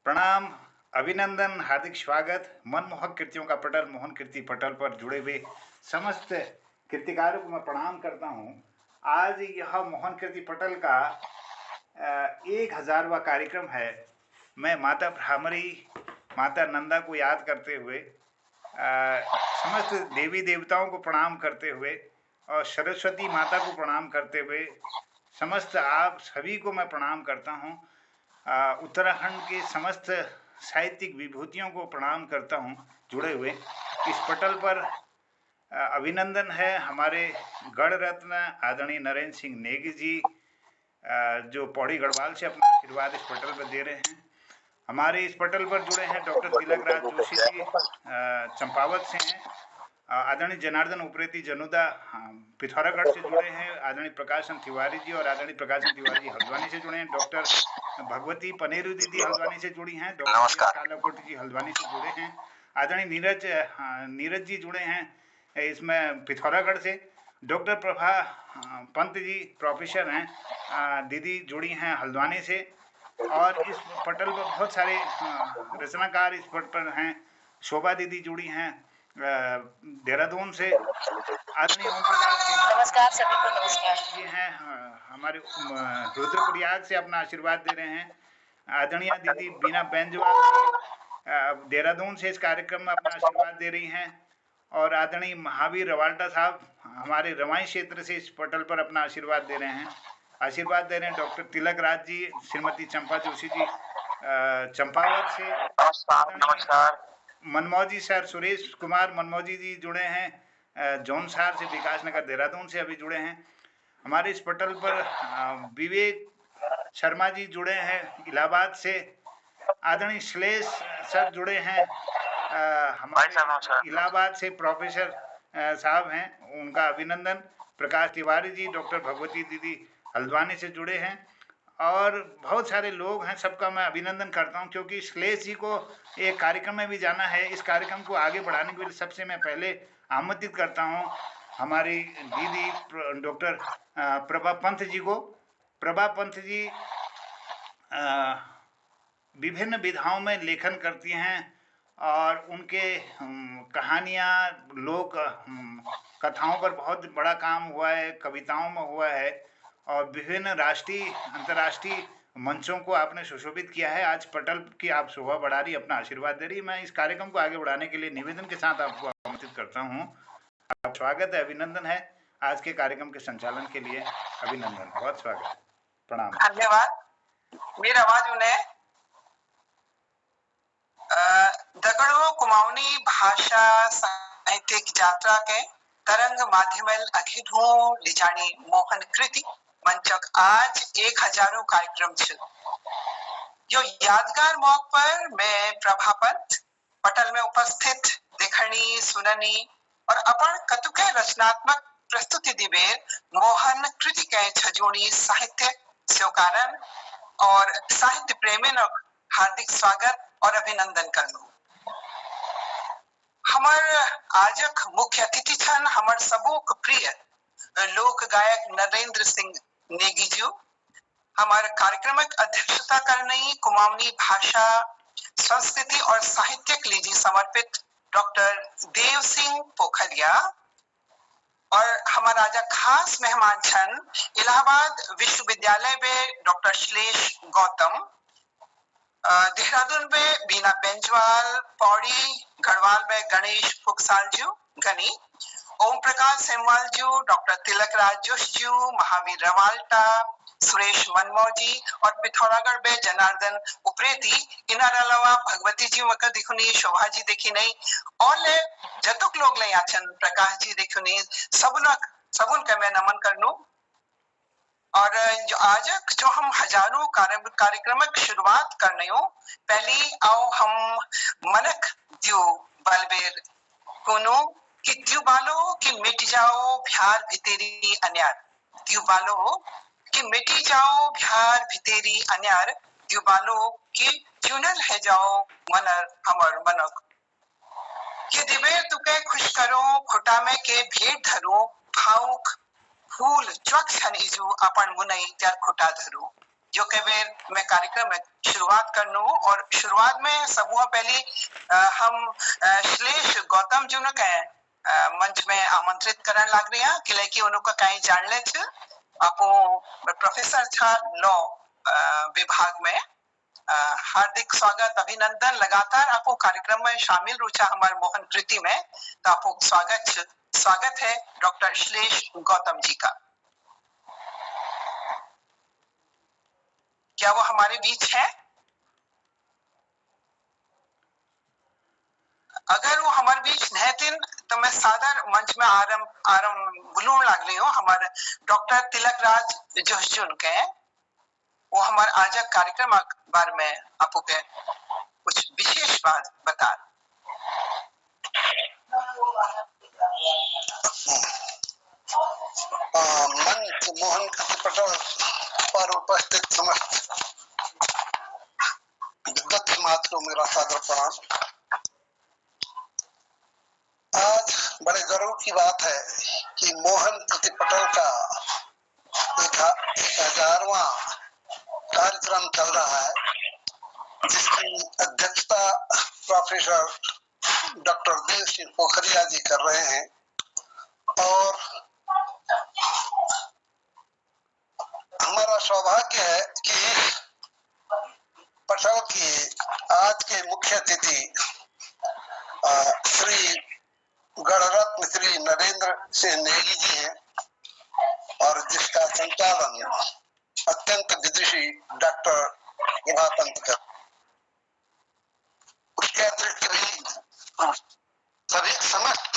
प्रणाम, अभिनंदन, हार्दिक स्वागत। मनमोहक कृतियों का पटल, मोहन कीर्ति पटल पर जुड़े हुए समस्त कृतिकारों को मैं प्रणाम करता हूँ। आज यह मोहन कीर्ति पटल का 1000वां कार्यक्रम है। मैं माता भ्रामरी, माता नंदा को याद करते हुए, समस्त देवी देवताओं को प्रणाम करते हुए और सरस्वती माता को प्रणाम करते हुए समस्त आप सभी को मैं प्रणाम करता हूँ। उत्तराखंड के समस्त साहित्यिक विभूतियों को प्रणाम करता हूँ जुड़े हुए। इस पटल पर अभिनंदन है हमारे गढ़ रत्न आदरणीय नरेंद्र सिंह नेगी जी, जो पौड़ी गढ़वाल से अपना आशीर्वाद इस पटल पर दे रहे हैं। हमारे इस पटल पर जुड़े हैं डॉक्टर तिलक राज जोशी जी, चंपावत से हैं। आदरणीय जनार्दन उप्रेती जनुदा पिथौरागढ़ से जुड़े हैं। आदरणीय प्रकाशन तिवारी जी और आदरणीय प्रकाशन तिवारी जी हल्द्वानी से जुड़े हैं। डॉक्टर भगवती पनेरू दीदी हल्द्वानी से जुड़ी हैं। डॉक्टर कालाकोट जी हल्द्वानी से जुड़े हैं। आदरणीय नीरज जी जुड़े हैं इसमें पिथौरागढ़ से। डॉक्टर प्रभा पंत जी प्रोफेसर हैं, दीदी जुड़ी हैं हल्द्वानी से। और इस पटल पर बहुत सारे रचनाकार इस पटल पर हैं। शोभा दीदी जुड़ी हैं देहरादून से। आदरणीय ओम प्रकाश नमस्कार सभी को, नमस्कार जी हैं हमारे रुद्रप्रयाग से अपना आशीर्वाद दे रहे हैं। आदरणीय दीदी बीना बेंजवाल देहरादून से इस कार्यक्रम में अपना आशीर्वाद दे रही हैं। और आदरणीय महावीर रवाल्टा साहब हमारे रवाई क्षेत्र से इस पटल पर अपना आशीर्वाद दे रहे हैं। आशीर्वाद दे रहे हैं डॉक्टर तिलक राज जी, श्रीमती चंपा जोशी जी चंपावत से। नमस्कार। मनमौजी सर, सुरेश कुमार मनमौजी जी जुड़े हैं जौनसार से, विकास नगर देहरादून से अभी जुड़े हैं। हमारे इस पटल पर विवेक शर्मा जी जुड़े हैं इलाहाबाद से। आदरणीय श्लेष सर जुड़े हैं हमारे इलाहाबाद से, प्रोफेसर साहब हैं, उनका अभिनंदन। प्रकाश तिवारी जी, डॉक्टर भगवती दीदी हल्द्वानी से जुड़े हैं। और बहुत सारे लोग हैं, सबका मैं अभिनंदन करता हूं, क्योंकि श्लेष जी को एक कार्यक्रम में भी जाना है। इस कार्यक्रम को आगे बढ़ाने के लिए सबसे मैं पहले आमंत्रित करता हूं हमारी दीदी डॉक्टर प्रभा पंत जी को। प्रभा पंत जी विभिन्न विधाओं में लेखन करती हैं और उनके कहानियाँ, लोक कथाओं पर बहुत बड़ा काम हुआ है, कविताओं में हुआ है और विभिन्न राष्ट्रीय अंतर्राष्ट्रीय मंचों को आपने सुशोभित किया है। आज पटल की आप शोभा बढ़ा रही, अपना आशीर्वाद दे रही। मैं इस कार्यक्रम को आगे बढ़ाने के लिए निवेदन के साथ आपको आमंत्रित करता हूँ। आप स्वागत है, अभिनंदन है आज के कार्यक्रम के संचालन के लिए। अभिनंदन, बहुत स्वागत, प्रणाम। धन्यवाद। मेरा आवाज उन्हें दगड़ो कुमाऊनी भाषा साहित्यिक यात्रा के तरंग माध्यमल अघिढू लिजानी मोहन कृति मंचक आज 1000 कार्यक्रम छ। यो यादगार मौक पर मैं प्रभा पंत पटल में उपस्थित देखनी, सुननी और अपन कतुके रचनात्मक प्रस्तुति दिबेर मोहन कृति के छजोनी साहित्य स्वीकारण और साहित्य प्रेमी हार्दिक स्वागत और अभिनंदन करनु। हमार आजक मुख्य अतिथि छन हमार सबोक प्रिय लोक गायक नरेंद्र सिंह नेगी जी। हमारे कार्यक्रमक अध्यक्षता करने कुमाऊनी भाषा, संस्कृति और साहित्य के लिए समर्पित डॉक्टर देव सिंह पोखरिया। और हमारा आज खास मेहमान छन इलाहाबाद विश्वविद्यालय में डॉक्टर श्लेष गौतम, देहरादून में बीना बेंजवाल, पौड़ी गढ़वाल में गणेश फुकसाल जी गनी, ओम प्रकाश सेमवाल जी, डॉक्टर तिलक राज जोश जी, महावीर रवाल्टा, सुरेश मनमौजी और पिथौरागढ़ में जनार्दन उप्रेती। इनार अलावा भगवती जी मकर दिखुनी, शोभा जी देखी नहीं और ले जतुक लोग ले आचन, प्रकाश जी देखुनी, सबुन का मैं नमन करनू। और जो आज जो हम हजारों कार्यक्रम की शुरुआत करने हो, पहली आओ हम मनक द्यू बालबेर कोनो कि द्यू बालो कि मिट जाओ भ्यार भितेरी अन्यार, द्यू बालो कि मिटी जाओ भ्यार भितेरी अन्यार, द्यू बालो कि चुनल है जाओ मनर हमर मनक। कि दिबे तुके खुश करो खुटा में के भेंट धरो, भावुक फूल चौक छन इजू अपन मुनई त्यार खुटा धरो। जो के बेर मैं कार्यक्रम में शुरुआत करनु और शुरुआत में सबुआ पहली हम श्लेष गौतम जी ने मंच में आमंत्रित करने लग रही हैं कि उनका कहीं जान ले आपो प्रोफेसर था लॉ विभाग में हार्दिक स्वागत अभिनंदन लगातार आपको कार्यक्रम में शामिल रुचा हमारे मोहन कृति में तो आपको स्वागत है डॉक्टर श्लेष गौतम जी का। क्या वो हमारे बीच है? अगर वो हमारे बीच नहीं थे तो मैं सादर मंच में आरंभ बुलून लग रही हूँ हमारे डॉक्टर तिलक राज जोशी के वो हमारे आज कार्यक्रम बारे में आपको के कुछ विशेष बात बता। मंच मोहन पटेल पर उपस्थित समस्त विद्वत समाज को मेरा सादर प्रणाम। आज बड़े गर्व की बात है कि मोहन कृति पटेल का 1000वां कार्यक्रम चल रहा है जिसकी अध्यक्षता प्रोफेसर डॉक्टर देव सिंह पोखरिया जी कर रहे हैं और हमारा सौभाग्य है कि पटेल की आज के मुख्य अतिथि श्री गणरत्न श्री नरेंद्र सिंह नेगी जी हैं और जिसका संचालन अत्यंत विदुषी डॉक्टर विभा पंत कर। उसके अतिरिक्त भी सभी समस्त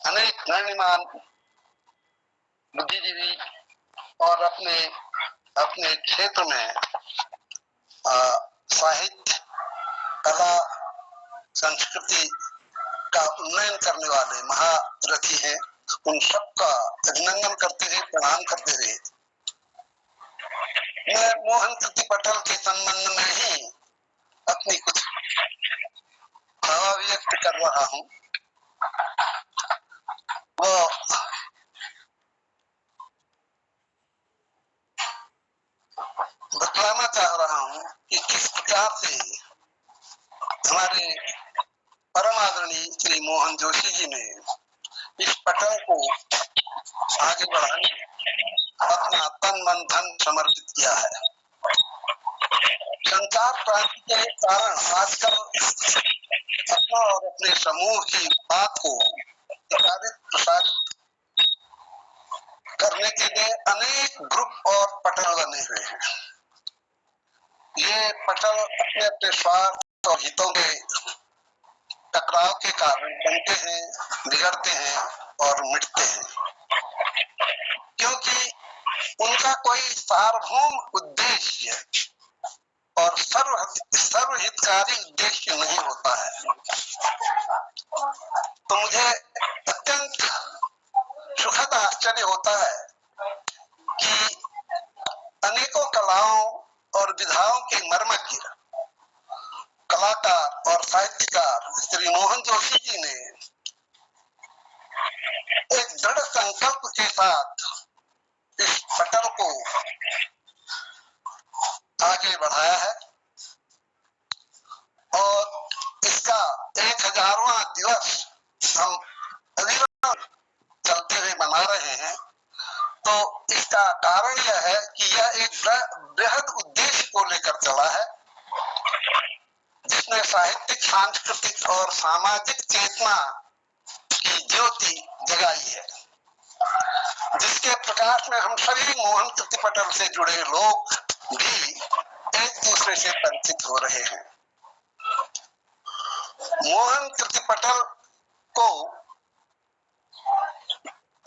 अनेक गणमान्य बुद्धिजीवी और अपने क्षेत्र में साहित्य कला संस्कृति का उन्नयन करने वाले महारथी हैं। उन सबका अभिनंदन करते हुए प्रणाम करते हुए मैं मोहन कृति पटेल के संबंध में ही अपनी कुछ भाव व्यक्त कर रहा हूँ। वो बतलाना चाह रहा हूँ कि किस प्रकार से हमारे परम आदरणीय श्री मोहन जोशी जी ने इस पटेल को आगे बढ़ाने में अपना तन मन धन समर्पित किया है। संचार क्रांति के कारण आजकल अपना और अपने समूह की बात को प्रसारित करने के लिए अनेक ग्रुप और पटेल बने हुए हैं। ये पटेल अपने अपने स्वार्थ और हितों के टकराव के कारण बनते हैं, बिगड़ते हैं और मिटते हैं, क्योंकि उनका कोई सार्वभौम उद्देश्य और सर्वहितकारी उद्देश्य नहीं होता है। तो मुझे अत्यंत सुखद आश्चर्य होता है कि अनेकों कलाओं और विधाओं के मर्मज्ञ कलाकार और साहित्यकार श्री मोहन जोशी जी ने एक दृढ़ संकल्प के साथ इस पटेल को आगे बढ़ाया है और इसका 1000वां दिवस हम अविरत चलते हुए मना रहे हैं। तो इसका कारण यह है कि यह एक बृहद उद्देश्य को लेकर चला है जिसने साहित्यिक, सांस्कृतिक और सामाजिक चेतना की ज्योति जगाई है, जिसके प्रकाश में हम सभी मोहन कृति पटेल से जुड़े लोग भी एक दूसरे से परिचित हो रहे हैं। मोहन कृति पटेल को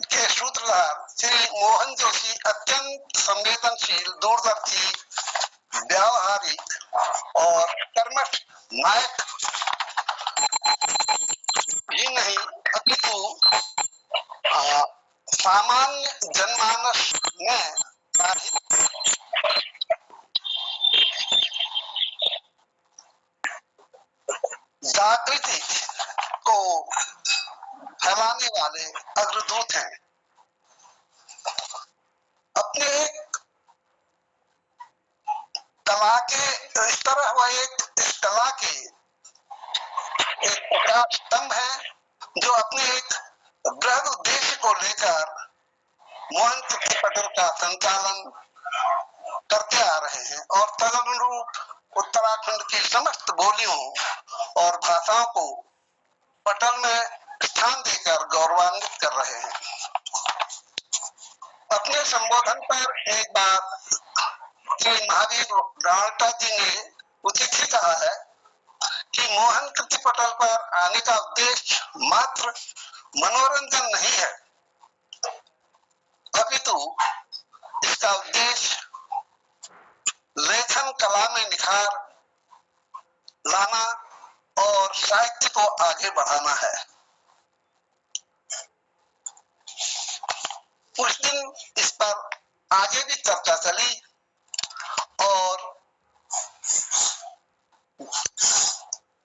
के सूत्रधार श्री मोहन जोशी अत्यंत संवेदनशील, दूरदर्शी, व्यावहारिक और कर्मठ नायक ही नहीं अपितु सामान्य जनमानस में जागृति को फैलाने वाले अग्रदूत हैं। अपने एक कला के इस तरह हुआ इस कला के एक प्रकाश स्तंभ है जो अपने एक बृहद उद्देश्य को लेकर मोहन कृति पटल का संचालन करते आ रहे हैं और तदनुरूप उत्तराखंड की समस्त बोलियों और भाषाओं को पटल में स्थान देकर गौरवान्वित कर रहे हैं। अपने संबोधन पर एक बार श्री महावीर रावटा जी ने उचित ही कहा है कि मोहन कृति पटल पर आने का उद्देश्य मात्र मनोरंजन नहीं है, अपितु इसका उद्देश्य लेखन कला में निखार लाना और साहित्य को आगे बढ़ाना है। उस दिन इस पर आगे भी चर्चा चली और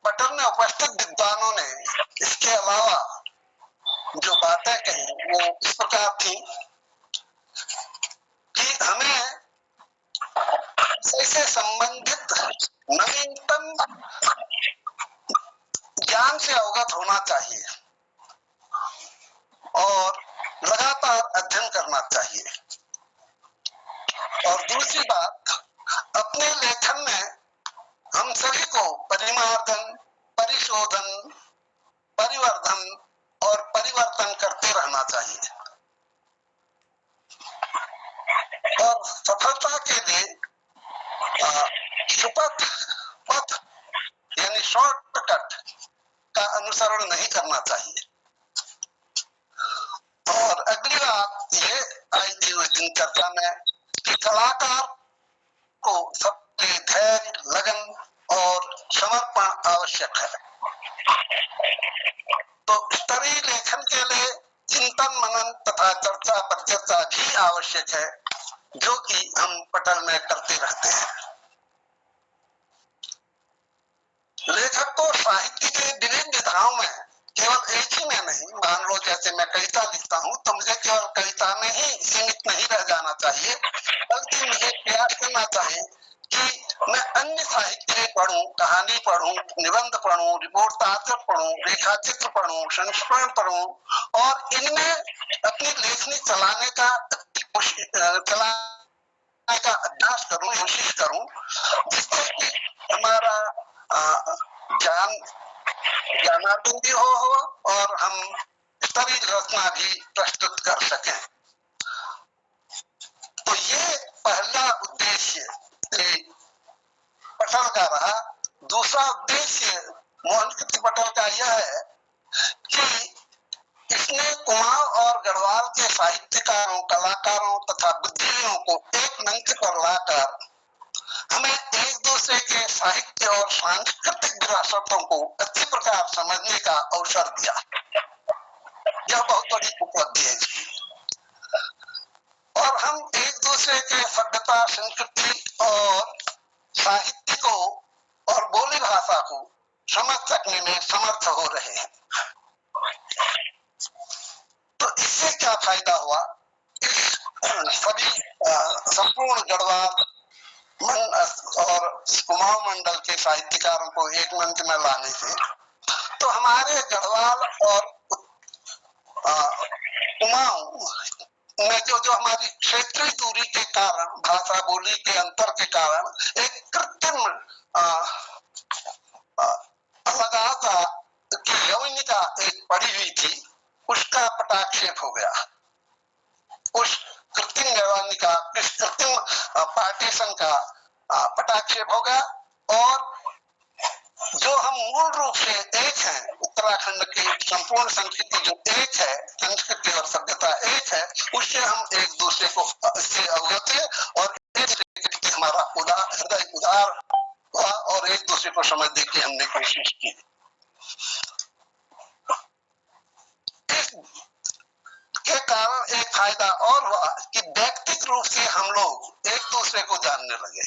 पटल में उपस्थित विद्वानों ने इसके अलावा जो बातें कही वो इस प्रकार थी कि हमें से संबंधित नवीनतम ज्ञान से अवगत होना चाहिए और लगातार अध्ययन करना चाहिए। और दूसरी बात, अपने लेखन में हम सभी को परिमार्जन, परिशोधन, परिवर्धन और परिवर्तन करते रहना चाहिए और सफलता के लिए सुपथ पथ यानी शॉर्टकट का अनुसरण नहीं करना चाहिए। और अगली बात ये आई थी उस दिन चर्चा में कि कलाकार को सबके धैर्य, लगन और समर्पण आवश्यक है। तो स्तरीय लेखन के लिए चिंतन, मनन तथा चर्चा परिचर्चा भी आवश्यक है, जो कि हम पटल में करते रहते हैं। लेखक को साहित्य के विविध विधाओं में केवल एक ही में नहीं, मान लो जैसे मैं कविता लिखता हूँ तो मुझे केवल कविता में ही सीमित नहीं रह जाना चाहिए, बल्कि मुझे प्रयास करना चाहिए कि मैं अन्य साहित्य पढ़ूं, कहानी पढ़ूं, निबंध पढ़ूं, रिपोर्टार्चर पढ़ूं, रेखाचित्र पढ़ूं, संस्मरण पढ़ूं और इनमें अपनी लेखनी चलाने का अभ्यास करूं, कोशिश करूं, जिससे कि हमारा ज्ञानार्जन भी हो और हम स्तरीय रचना भी प्रस्तुत कर सकें। तो ये पहला उद्देश्य पटल का रहा। दूसरा उद्देश्य मोहन कृति पटल का यह है कि इसने कुमाऊं और गढ़वाल के साहित्यकारों, कलाकारों तथा बुद्धिजीवियों को एक मंच पर लाकर हमें एक दूसरे के साहित्य और सांस्कृतिक विरासतों को अच्छी प्रकार समझने का अवसर दिया। यह बहुत बड़ी उपलब्धि है इसकी। और हम एक दूसरे के सभ्यता, संस्कृति और साहित्य को और बोली भाषा को समझ सकने में समर्थ हो रहे हैं। तो इससे क्या फायदा हुआ? इस सभी संपूर्ण गढ़वाल और कुमाऊं मंडल के साहित्यकारों को एक मंच में लाने से तो हमारे गढ़वाल और कुमाऊं में जो हमारी क्षेत्रीय दूरी के कारण, भाषा बोली के अंतर के कारण एक कृत्रिम अलगावता की यौनिका एक पड़ी हुई थी, उसका पटाक्षेप हो गया। उस कृत्रिम यौनिका, इस कृत्रिम पार्टीशन का पटाक्षेप हो गया और जो हम मूल रूप से एक हैं, उत्तराखंड की संपूर्ण संस्कृति जो एक है, संस्कृति और सभ्यता एक है, उससे हम एक दूसरे को इससे अवगत है और एक हमारा हृदय उदार हुआ और एक दूसरे को समझने की हमने कोशिश की। के कारण एक फायदा और हुआ कि व्यक्तिगत रूप से हम लोग एक दूसरे को जानने लगे।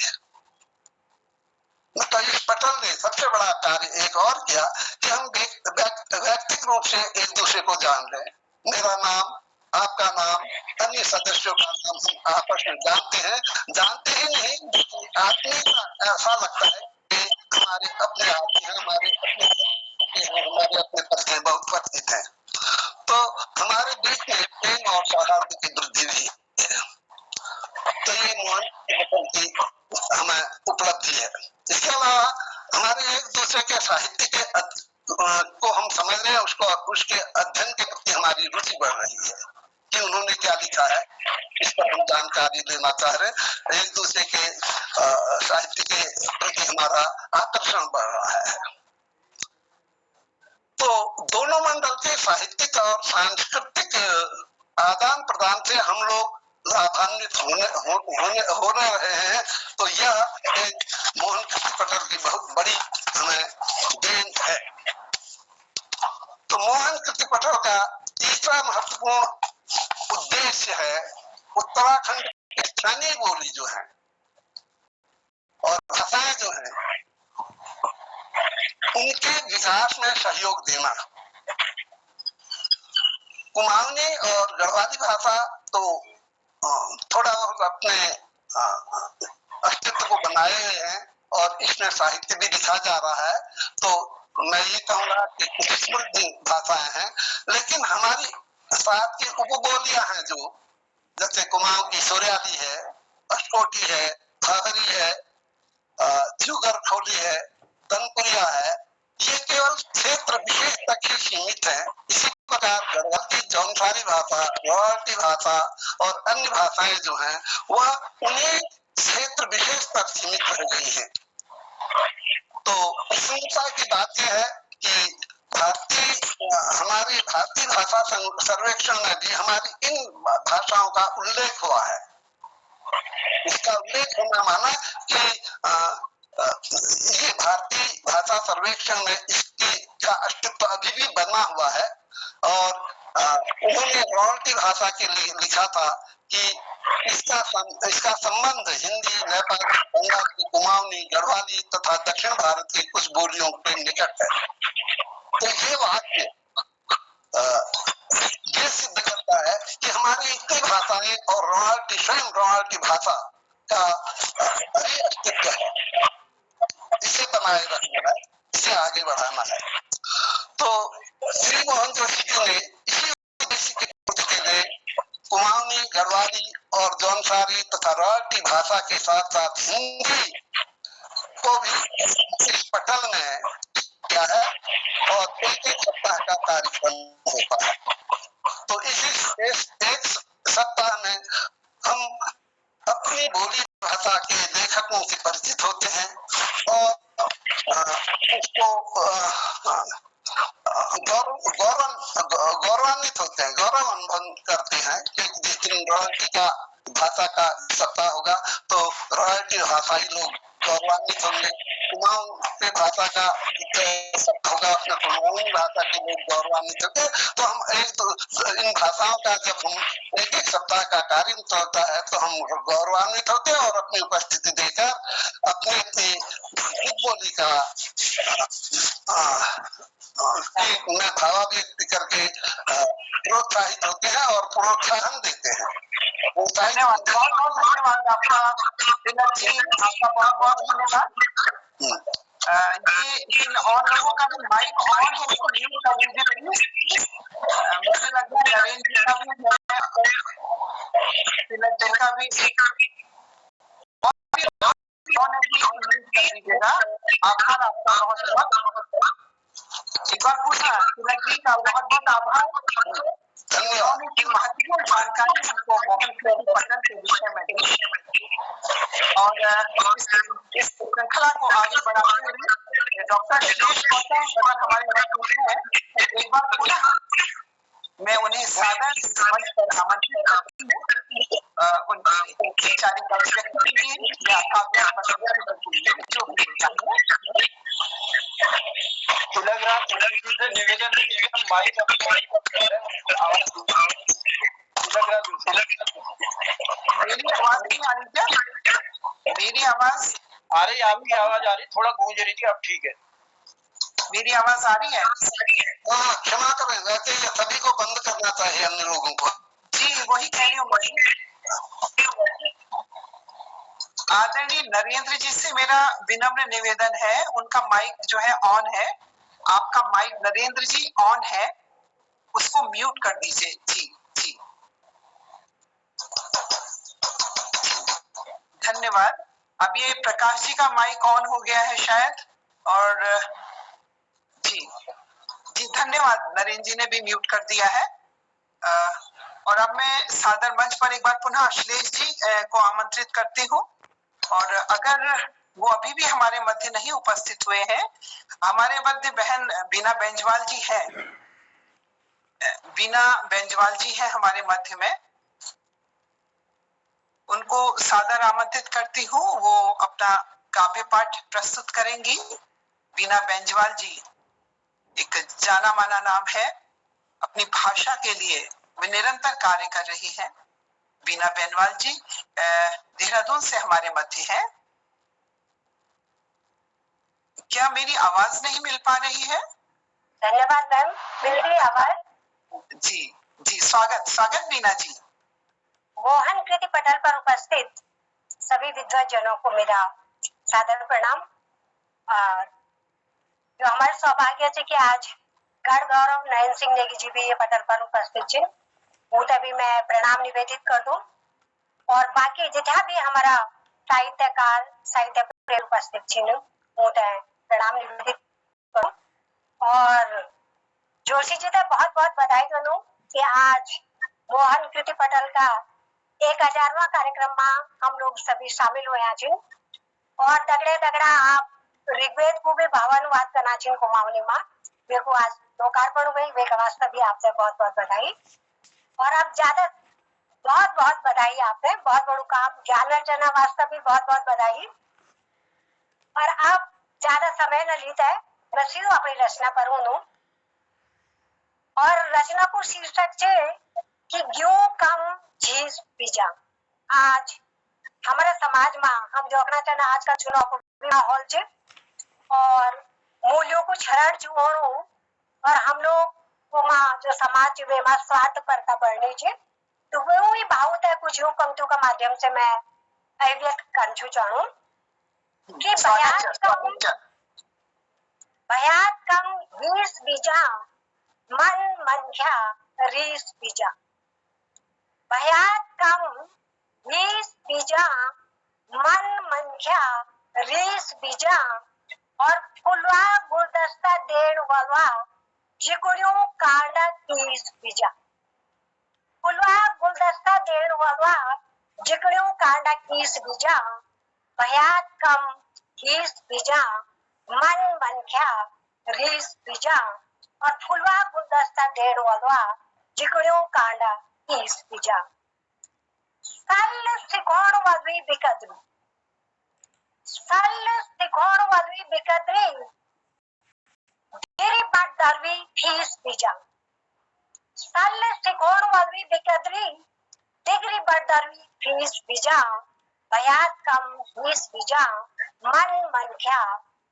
तो इस पटल ने सबसे बड़ा कार्य एक और किया कि हम व्यक्तिगत रूप से एक दूसरे को जान लें। मेरा नाम आपका नाम, अन्य सदस्यों का नाम हम आपस में जानते ही नहीं, आदमी का ऐसा लगता है कि हमारे अपने आदमी हैं, हमारे अपने पति हैं, बहुत परिचित हैं। तो हमारे बीच में प्रेम और सौहार्द की वृद्धि हुई है। तो ये मोहन की हमें उपलब्धि है। इसके अलावा हमारे एक दूसरे के साहित्य के को हम समझ रहे हैं, उसके अध्ययन के प्रति हमारी रुचि बढ़ रही है कि उन्होंने क्या लिखा है, इस पर हम जानकारी लेना चाह रहे हैं। एक दूसरे के साहित्य के प्रति हमारा आकर्षण बढ़ रहा है। तो दोनों मंडल के साहित्यिक और सांस्कृतिक आदान प्रदान से हम लोग लाभान्वित हो रहे हैं। तो यह एक मोहन कृतिपटल की बहुत बड़ी हमें देन है। तो मोहन कृतिपटल का तीसरा महत्वपूर्ण उद्देश्य है उत्तराखंड की स्थानीय बोली जो है और भाषाएं जो है उनके विकास में सहयोग देना। कुमाऊनी और गढ़वाली भाषा तो थोड़ा बहुत अपने अस्तित्व को बनाए हुए हैं और इसमें साहित्य भी लिखा जा रहा है। तो मैं ये कहूँगा कि कुछ समृद्ध भाषाएं हैं, लेकिन हमारी साथ की उपबोलियां हैं जो, जैसे कुमाऊं की सोरियाली है, अस्कोटी है, भागरी है, जुगर खौली है, तनपुरिया है, ये केवल क्षेत्र विशेष तक ही सीमित है। इसी प्रकार गढ़वाल की जौनसारी भाषा, रोहल्टी भाषा और अन्य भाषाएं जो हैं वह उन्हीं क्षेत्र विशेष तक सीमित रह गई हैं। तो प्रशंसा की बात यह है कि हमारी भारतीय भाषा सर्वेक्षण में भी हमारी इन भाषाओं का उल्लेख हुआ है। इसका उल्लेख होना माना कि ये भारतीय भाषा सर्वेक्षण में इसकी का अस्तित्व अभी भी बना हुआ है। और उन्होंने रोहल्टी भाषा के लिए लिखा था कि इसका संबंध हिंदी, नेपाली, बंगाली, कुमाऊनी, गढ़वाली तथा दक्षिण भारत की कुछ बोलियों के निकट है। तो ये वाक्य ये सिद्ध करता है कि हमारी इतनी भाषाएं और रोहल्टी, स्वयं रोहल्टी भाषा का अभी अस्तित्व है, इसे बनाए रखना है, इसे आगे बढ़ाना है। तो श्री मोहन जोशी जी ने इसी उद्देश्य की पूर्ति के लिए कुमाऊनी, गढ़वाली और जौनसारी तथा रोहल्टी भाषा के साथ साथ हिंदी को भी इस पटल में किया है और एक सप्ताह का कार्यक्रम होता है। तो इस एक सप्ताह में हम अपनी बोली भाषा के लेखकों से परिचित होते हैं और उसको गौरवान्वित होते हैं, गौरव अनुभव करते हैं कि जिस दिन रोहल्टी का भाषा का सप्ताह होगा तो रोहल्टी भाषाई लोग गौरवान्वित होंगे। कुमाऊं के भाषा का सप्ताह होगा, उसमें कुमाऊनी भाषा के लोग गौरवान्वित होंगे। तो हम इन भाषाओं का जब हम एक सप्ताह का कार्य होता है तो हम गौरवान्वित होते हैं और अपनी उपस्थिति देकर अपनी अपनी बोली का उन्हें भावाभिव्यक्ति करके प्रोत्साहित होते हैं और प्रोत्साहन देते हैं। धन्यवाद, बहुत बहुत धन्यवाद आपका तिलक जी, आपका बहुत बहुत धन्यवाद। ये इन और लोगों का भी माइक ऑन है, उसको म्यूट कर दीजिए प्लीज। मुझे लग रहा है नरेंद्र जी का भी है, तिलक जी का भी ऑन है, प्लीज म्यूट कर दीजिएगा। आभार आपका बहुत बहुत। एक बार पूछा तिलक जी का बहुत बहुत आभार। उन्होंने की महत्वपूर्ण जानकारी हमको मोहन कृतिपटल के विषय में दी और इस श्रृंखला को आगे बढ़ाते हुए डॉक्टर सुरेश कौशल अगर हमारे मौजूद हैं, एक बार पुनः मैं उन्हें सादर मंच पर आमंत्रित करती हूँ उनकी वैचारिक अभिव्यक्ति के लिए या काव्यात्मक जो भी तिलक जी से निवेदन माइक मेरी आवाज नहीं आ रही क्या? मेरी आवाज आ रही, आपकी आवाज आ रही, थोड़ा गूंज रही थी, अब ठीक है। मेरी आवाज आ रही है? क्षमा करें, वैसे सभी को बंद करना चाहिए अन्य लोगों को। जी वही कह रही हूँ वही। आदरणीय नरेंद्र जी से मेरा विनम्र निवेदन है, उनका माइक जो है ऑन है। आपका माइक नरेंद्र जी ऑन है, उसको म्यूट कर दीजिए। जी जी धन्यवाद। अब ये प्रकाश जी का माइक ऑन हो गया है शायद, और जी जी धन्यवाद, नरेंद्र जी ने भी म्यूट कर दिया है। और अब मैं सादर मंच पर एक बार पुनः अश्लेष जी को आमंत्रित करती हूँ, और अगर वो अभी भी हमारे मध्य नहीं उपस्थित हुए हैं, हमारे मध्य बहन बीना बेंजवाल जी है, बीना बेंजवाल जी है हमारे मध्य में, उनको सादर आमंत्रित करती हूँ। वो अपना काव्य पाठ प्रस्तुत करेंगी। बीना बेंजवाल जी एक जाना माना नाम है, अपनी भाषा के लिए वे निरंतर कार्य कर रही हैं। बीना बेंजवाल जी देहरादून से हमारे मध्य हैं। क्या मेरी आवाज नहीं मिल पा रही है? धन्यवाद मैम, मिल रही आवाज। जी जी स्वागत स्वागत बीना जी। मोहन कृति पटल पर उपस्थित सभी विद्वत जनों को मेरा सादर प्रणाम। जो हमारे सौभाग्य है कि आज गढ़ गौरव नयन सिंह नेगी जी भी ये पटल पर उपस्थित छे, वो तभी मैं प्रणाम निवेदित कर दूं। और बाकी जितना भी हमारा साहित्यकार साहित्य प्रेमी उपस्थित छे, वो प्रणाम निवेदित करूं। और जोशी जी तो बहुत बहुत बधाई दूं कि आज मोहन कृति पटल का 1000वां कार्यक्रम में हम लोग सभी शामिल हुए हैं। और दगड़े दगड़ा आप ऋग्वेद को भी भावानुवाद करना चाहिए कुमाऊनी में, मेरे को आज लोकार्पण हुई, वे वास्ते भी आपसे बहुत बहुत बधाई। और अब ज्यादा बहुत बहुत बधाई आपने, बहुत बड़ू काम ज्ञान अर्चना वास्ते भी बहुत बहुत बधाई। और अब ज्यादा समय न लेता है, मैं सीधो अपनी रचना पर हूँ। और रचना को शीर्षक है कि क्यों कम चीज बीजा। आज हमारे समाज में हम देखना चाहते आज का चुनाव माहौल है, और मूल्यों को क्षरण जुआणु, और हम लोग को जो समाज वे स्वार्थ परता बढ़नी चाहिए, तो वो ही भावुत है कुछ यूं पंक्तियों का माध्यम से मैं अभिव्यक्त करना चाहूँ कि भयात कम वीस बीजा मन मंख्या रीस बीजा। भयात कम वीस बीजा मन मंख्या रीस बीजा, और फुलवा गुलदस्ता देण वाला जिकुड़ियों कांडा 30 बीजा। फुलवा गुलदस्ता देण वाला जिकुड़ियों कांडा 30 बीजा। भयात कम 20 बीजा मन मंख्या रीस बीजा, और फुलवा गुलदस्ता देण वाला जिकुड़ियों कांडा 30 बीजा। सल सिकोण वाली बिकदरी, सल सिकोण वाली बिकदरी तेरी बात दरवी फीस बीजा। सल सिकोण वाली बिकदरी डिग्री बरदरवी फीस बीजा। भयात कम 20 बीजा मन मनख्या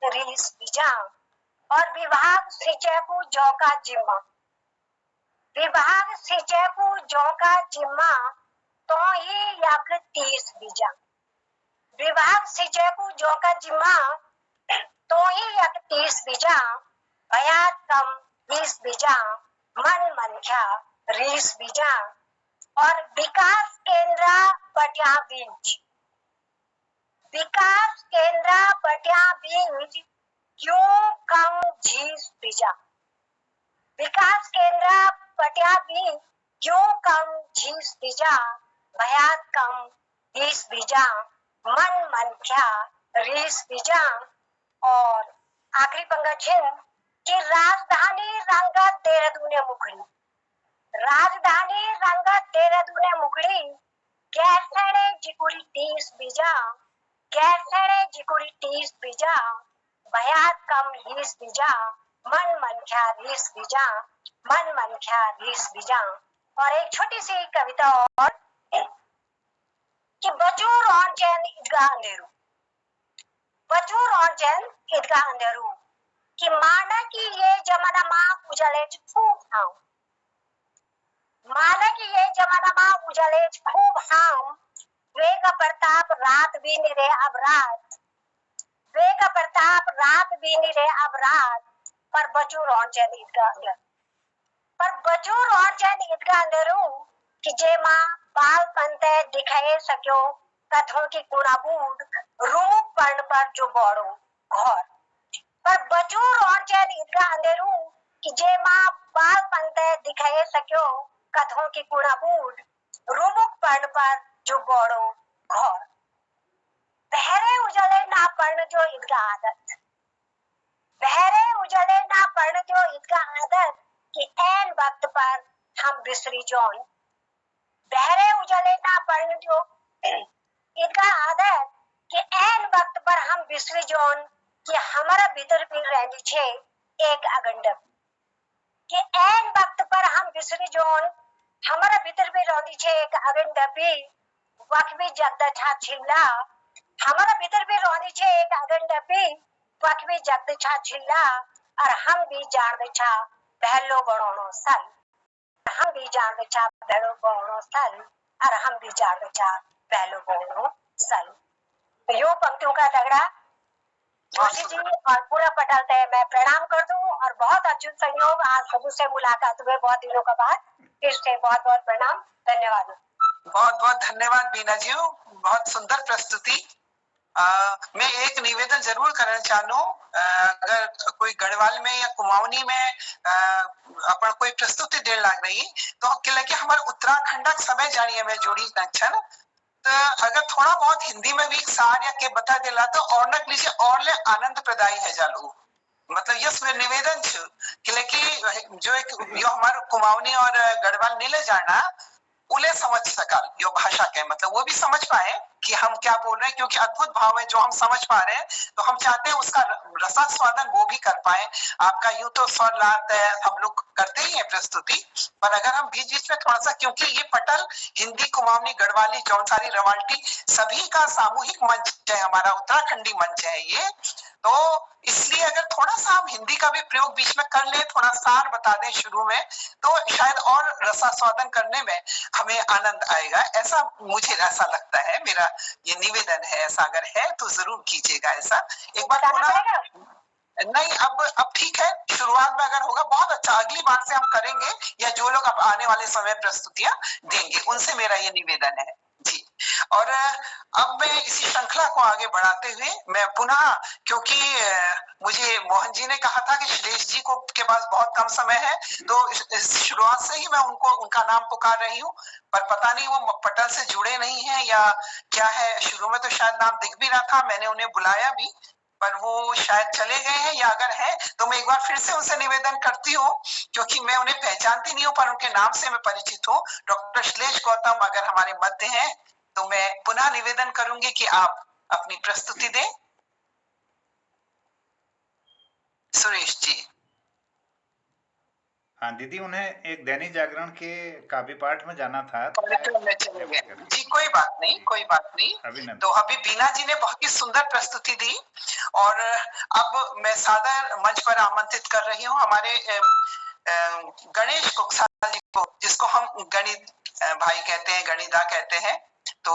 रीस बीजा। और विभाग सिंचाई को जौ का जिम्मा, विभाग सिंचाई को जौ का जिम्मा तो ही यक 30 बीजा। विभाग सिंचाई को जौ का जिम्मा तो ही यक 30 बीजा। भयात कम 20 बीजा मन मनख्या रीस बीजा। और विकास केंद्र बटिया बीज, विकास केंद्र बटिया बीज क्यों कम झीस बीजा। विकास केंद्र बटिया बीज क्यों कम झीस बीजा। भयात कम 20 बीजा मन मनख्या रीस बीजा। और आखिरी पंक्ति है कि राजधानी रंगत देहरादून मुखड़ी, राजधानी रंगत देहरादून मुखड़ी गैरसैणे जिकुड़ी 30 बीजा। गैरसैणे जिकुड़ी 30 बीजा। भयात कम 20 बीजा मन मनख्या रीस बीजा। मन मनख्या रीस बीजा। और एक छोटी सी कविता और कि बचूर और चैन ईदगाह अंधेरू, बचूर और चैन ईदगाह अंधेरू कि माना कि ये जमाना माँ उजले खूब खाऊं। माला की ये जमाना उजले खूब हाम, वे का प्रताप रात भी नहीं रे अब रात, वे का प्रताप रात भी नहीं रे अब रात, पर बचू रौन चैन ईदगाह अंदर, पर बचू रौन चैन ईदगाह अंदरू कि जे माँ बाल पंते दिखाए सक्यो कथों की गुणाबूड रूप पर्ण पर जो बौड़ो घोर, पर बचू रौन चैन ईदगाह अंदरू कि जे माँ बाल पंते दिखाए सक्यो कथों की गुणाबूड रूमुख पर्ण पर जो बौड़ो घोर, बहरे उजले ना पर्ण जो ईदगाह आदत, बहरे उजले ना पर्ण जो ईदगाह आदत कि ऐन वक्त पर हम बिसरी जौन, बहरे उजले ना पर्ण जो ईदगाह आदत कि ऐन वक्त पर हम बिसरी जौन कि हमारा भीतर भी रहनी छे एक अगंडक, कि ऐन वक्त पर हम बिसरी जौन हमारा भीतर भी रहनी छे एक अगंडबी वक्त भी जगदा छा छिल्ला, हमारा भीतर भी रहनी छे एक अगंडबी वक्त भी जगद छा छिल्ला, और हम भी जान छा पहलो बड़ोनो सल, हम भी जान छा पहलो बड़ोनो सल, और हम भी जान छा पहलो बड़ोनो सल। यो पंक्तियों का तगड़ा जोशी जी और पूरा पटल तय मैं प्रणाम कर दूं, और बहुत अच्युत संयोग आज सबू से मुलाकात हुए बहुत दिनों के बाद, फिर से बहुत बहुत प्रणाम, धन्यवाद। बहुत बहुत धन्यवाद बीना जी, बहुत सुंदर प्रस्तुति। मैं एक निवेदन जरूर करना चाहूँ, अगर कोई गढ़वाल में या कुमाऊनी में अपन कोई प्रस्तुति देने लग रही तो कि हमारे उत्तराखंड समय जानिए मैं जोड़ी अच्छा ना, तो अगर थोड़ा बहुत हिंदी में भी सार या के बता दिला तो और न लीजिए और ले आनंद प्रदायी है जालू, मतलब यस में निवेदन कि जो एक यो हमारे कुमाऊनी और गढ़वाल नीले जाना उन्हें समझ सका यो भाषा के, मतलब वो भी समझ पाए कि हम क्या बोल रहे हैं, क्योंकि अद्भुत भाव है जो हम समझ पा रहे हैं, तो हम चाहते हैं उसका रसास्वादन वो भी कर पाए। आपका यूं तो स्वर लात है, हम लोग करते ही है प्रस्तुति, पर अगर हम बीच बीच में थोड़ा सा, क्योंकि ये पटल हिंदी कुमाऊनी गढ़वाली जौनसारी रवाल्टी सभी का सामूहिक मंच है, हमारा उत्तराखंडी मंच है ये, तो इसलिए अगर थोड़ा सा हम हिंदी का भी प्रयोग बीच में कर ले, थोड़ा सार बता दें शुरू में, तो शायद और रसास्वादन करने में हमें आनंद आएगा, ऐसा मुझे ऐसा लगता है, मेरा ये निवेदन है, ऐसा अगर है तो जरूर कीजिएगा ऐसा। एक बार पुनः नहीं, अब ठीक है, शुरुआत में अगर होगा बहुत अच्छा, अगली बार से हम करेंगे, या जो लोग अब आने वाले समय प्रस्तुतियां देंगे उनसे मेरा ये निवेदन है जी। और अब मैं इसी श्रृंखला को आगे बढ़ाते हुए मैं पुनः, क्योंकि मुझे मोहन जी ने कहा था कि श्रेष्ठ जी को के पास बहुत कम समय है, तो शुरुआत से ही मैं उनका नाम पुकार रही हूँ, पर पता नहीं वो पटल से जुड़े नहीं है या क्या है, शुरू में तो शायद नाम दिख भी रहा था, मैंने उन्हें बुलाया भी, पर वो शायद चले गए हैं, या अगर है तो मैं एक बार फिर से उनसे निवेदन करती हूँ, क्योंकि मैं उन्हें पहचानती नहीं हूँ पर उनके नाम से मैं परिचित हूँ। डॉक्टर श्लेष गौतम अगर हमारे मध्य हैं तो मैं पुनः निवेदन करूंगी कि आप अपनी प्रस्तुति दें। सुरेश जी। हाँ दीदी, उन्हें एक दैनिक जागरण के काव्य पाठ में जाना था, कार्यक्रम में चले गए जी, कोई बात नहीं, कोई बात नहीं। तो अभी बीना जी ने बहुत ही सुंदर प्रस्तुति दी, और अब मैं सादर मंच पर आमंत्रित कर रही हूँ हमारे गणेश कुकसाल जी को, जिसको हम गणित भाई कहते हैं, गणिता कहते हैं, तो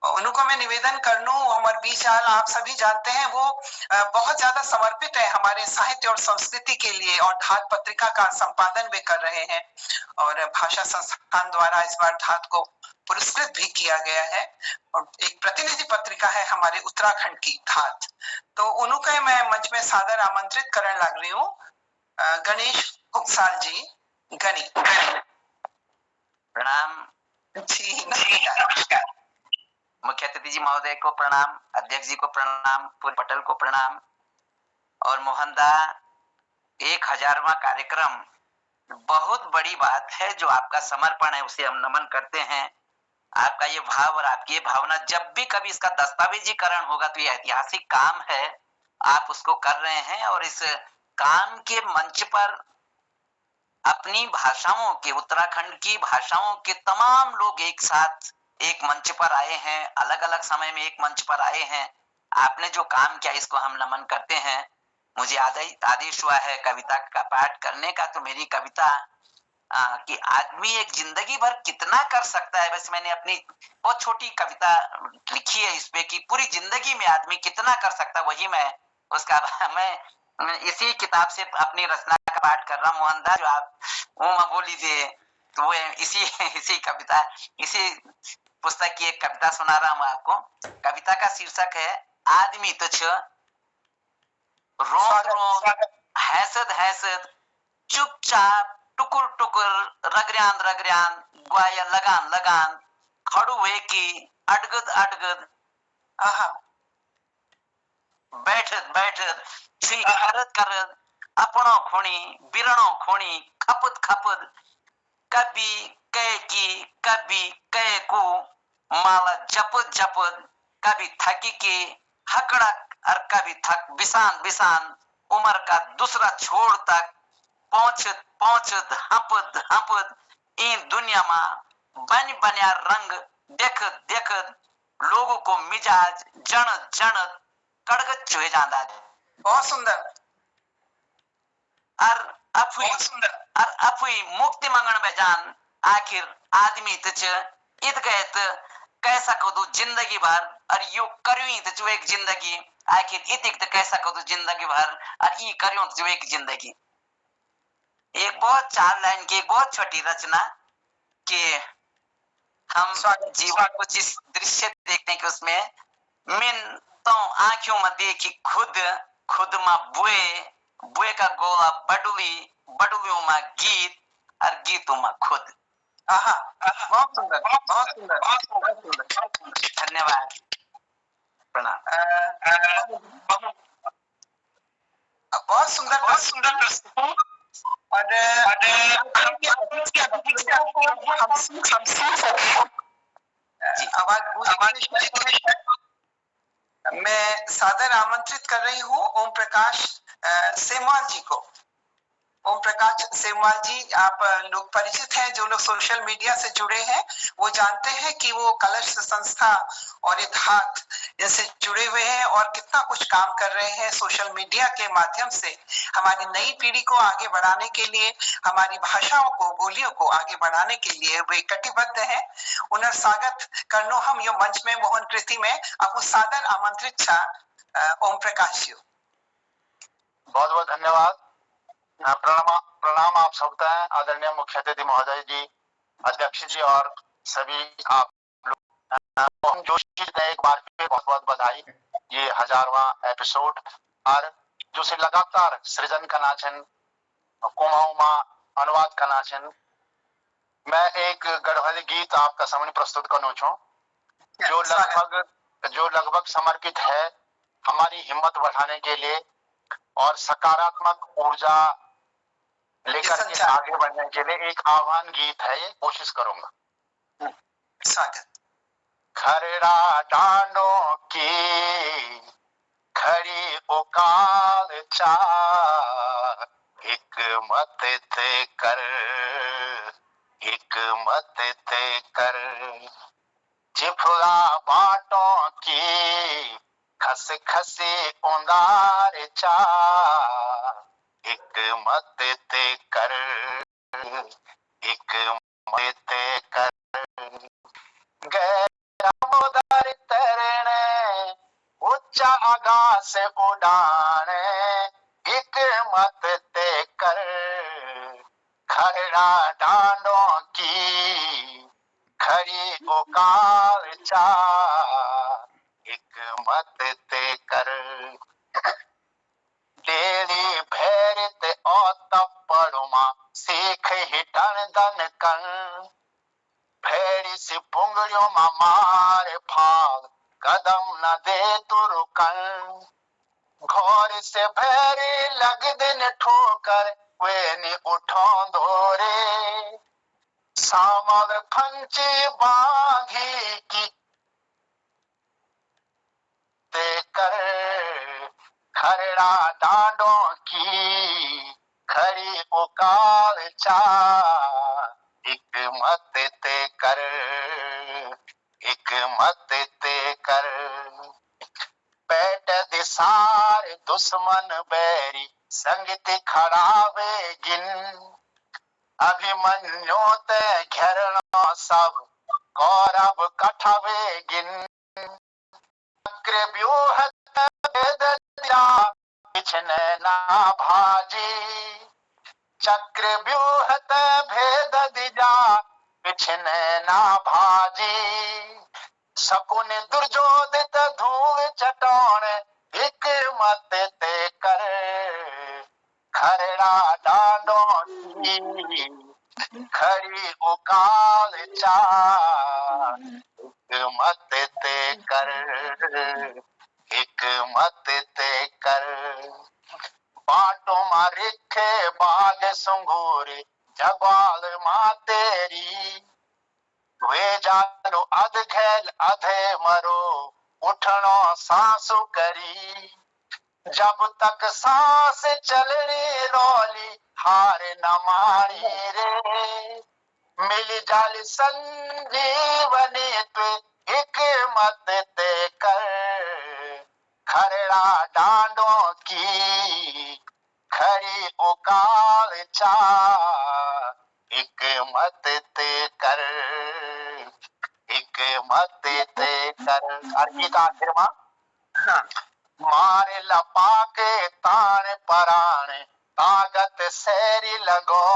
उनको मैं निवेदन कर लूं, हमारे बीच आप सभी जानते हैं वो बहुत ज्यादा समर्पित है हमारे साहित्य और संस्कृति के लिए, और धात पत्रिका का संपादन भी कर रहे हैं, और भाषा संस्थान द्वारा इस बार धात को पुरस्कृत भी किया गया है, और एक प्रतिनिधि पत्रिका है हमारे उत्तराखंड की धात, तो उनको मैं मंच में सादर आमंत्रित करने लग रही हूँ। गणेश कुकसाल जी, गणी। प्रणाम जी, नमस्कार। मुख्य अतिथि जी महोदय को प्रणाम, अध्यक्ष जी को प्रणाम, पूर्व पटल को प्रणाम, और मोहनदा 1000वां कार्यक्रम बहुत बड़ी बात है, जो आपका समर्पण है उसे हम नमन करते हैं। आपका ये भाव और आपकी ये भावना, जब भी कभी इसका दस्तावेजीकरण होगा तो ये ऐतिहासिक काम है, आप उसको कर रहे हैं, और इस काम के मंच पर अपनी भाषाओं के, उत्तराखंड की भाषाओं के तमाम लोग एक साथ एक मंच पर आए हैं, अलग अलग समय में एक मंच पर आए हैं। आपने जो काम किया इसको हम नमन करते हैं। मुझे आदेश हुआ है कविता का पाठ करने का, तो मेरी कविता कि आदमी एक जिंदगी भर कितना कर सकता है। बस मैंने अपनी बहुत छोटी कविता लिखी है इस पे कि पूरी जिंदगी में आदमी कितना कर सकता है, वही मैं उसका मैं इसी किताब से अपनी रचना का पाठ कर रहा हूँ। मोहनदास जो आप वो बोली थे, तो वो इसी कविता, इसी पुस्तक की एक कविता सुना रहा हूँ आपको। कविता का शीर्षक है आदमी तुच्छ, रोम रोम हैसद हैसद, चुपचाप टुकुर टुकुर रगऱ्यान रगऱ्यान, ग्वाया लगान लगान, खड़ू है की अडगद अडगद, बैठद बैठद छिल करद करद, अपनों खूणी बिरणों खूणी, खपद खपद, कभी कह की कभी कह को, माला जपद जपद, कभी थकी के हकड़ा और कभी थक बिसान बिसान, उम्र का दूसरा छोर तक पहुंचत पहुंचत हपद हपद, इन दुनिया में बन बनिया रंग देखत देखत, लोगों को मिजाज जणत जणत कड़गत चुहे जांदा। बहुत सुंदर। और अफुई मुक्ति मंगण में जान, आखिर आदमी तच इत गए कह सको तू जिंदगी भर, और यू करूँ तो एक जिंदगी, आखिर इतिक कह सको तू जिंदगी भर, और ये करूँ तो एक जिंदगी। एक बहुत 4 लाइन की एक बहुत छोटी रचना कि हम जीवन को जिस दृश्य देखते हैं कि उसमें मिन तो आंखों में देखी खुद, खुद में बुए, बुए का गोला बडुली, बडुलियों में गीत, और गीतों में खुद। बहुत सुंदर, बहुत सुंदर, बहुत सुंदर। धन्यवाद, प्रणाम। बहुत सुंदर, बहुत सुंदर। और हम सीख सके, आवाज मैं सादर आमंत्रित कर रही हूँ ओम प्रकाश सेमवाल जी को। ओम प्रकाश सेमवाल जी, आप लोग परिचित हैं, जो लोग सोशल मीडिया से जुड़े हैं वो जानते हैं कि वो कलश संस्था और इत्तेहाद इनसे जुड़े हुए हैं और कितना कुछ काम कर रहे हैं सोशल मीडिया के माध्यम से हमारी नई पीढ़ी को आगे बढ़ाने के लिए, हमारी भाषाओं को, बोलियों को आगे बढ़ाने के लिए वे कटिबद्ध हैं। उन्हें स्वागत करनो हम यो मंच में मोहन कृति में आपको सादर आमंत्रित छा ओम प्रकाश जी। बहुत बहुत धन्यवाद। प्रणाम आप सबका है, आदरणीय मुख्य अतिथि महोदय जी, अध्यक्ष जी और सभी आप लोग। मोहन जोशी जी ने एक बार फिर बहुत बहुत बधाई। ये 1000वां एपिसोड और जो से लगातार सृजन का नाचन, कुमाऊं मां अनुवाद का नाचन। मैं एक गढ़वाली गीत आपका सामने प्रस्तुत करना चाहूँ जो लगभग समर्पित है हमारी हिम्मत बढ़ाने के लिए और सकारात्मक ऊर्जा लेकर के आगे बढ़ने के लिए एक आह्वान गीत है। ये कोशिश करूंगा। खरड़ा डांडों की खड़ी उकाल चा, हिकमत ते कर, हिकमत ते कर, जिफला बाटों की खस खसी उंदार चा, हिकमत ते कर, हिकमत ते कर, गैर तरने ऊंचा आकाश उड़ाने, हिकमत ते कर, खरड़ा डांडों की खड़ी उकाल चा, हिकमत ते कर, डेली भैरत और तपड़ुमा सीख हिटन दन कन, भैरी सी पुंगड़ियों मा मार फाग कदम न दे तो रुकन, घोर से भैरी लग दिन ठोकर वे ने उठो दौरे, सामल फंची बांधी की ते कर, खरड़ा डांडों की खड़ी उकाल चा, हिकमत ते कर, हिकमत ते कर, पेट दिसार दुश्मन बैरी संगति खड़ावे गिन, अभिमन्यु ते घेरना सब कौरव कठवे गिन चक्र व्यूह भेद दिया किछने ना भाजी चक्र व्यूह ते भेद दिया किछने ना भाजी शकुन दुर्योधित धूल चटाण एक मत ते कर खरड़ा डांडो की खड़ी उकाल चा मत ते कर एक मत ते कर बाटो मारिखे बाग सुंगूरे जबाल माँ तेरी वे जानो अध खेल अधे मरो उठनो सांसु करी जब तक सांस चलनी रोली हार न मारी रे मिल जाल संजीवनी पे एक मत ते कर खरड़ा डांडों की खड़ी उकाल चा एक मत ते कर एक मत ते कर गीता फिरमा मारे लपा के तान पराण ताकत सैरी लगो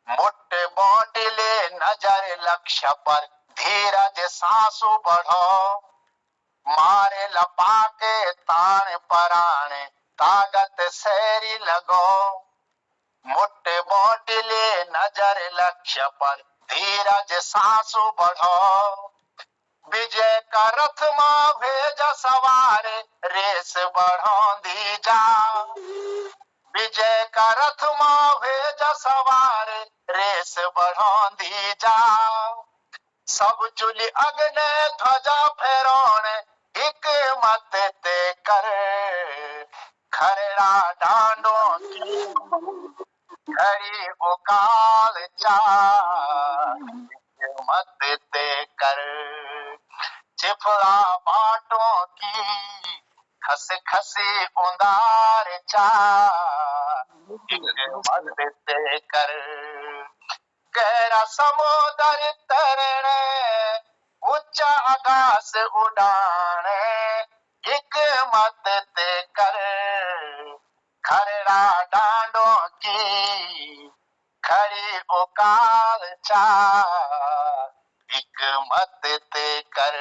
मुट्ठ बोटले नजर लक्ष्य पर धीरज सांसु बढ़ो मारे लपा के तान पराण ताकत सैरी लगो मुट्ठ बोटले नजर लक्ष्य पर धीरज सांसु बढ़ो विजय का रथ मां भेज सवारे रेस बढ़ो दी जा विजय का रथ मां भेज सवारे रेस बढ़ो दी जा सब चुली अग्नि ध्वजा फेरोण एक मत ते कर खरड़ा डांडों की खड़ी उकाल चा मत ते कर चिफड़ा बाटों की खस खसी उंदार चा मत ते कर गहरा समुद्र तरण उच्च आकाश उड़ाने एक मत ते कर खरड़ा डांडों की खड़ी उकाल चा एक मत ते कर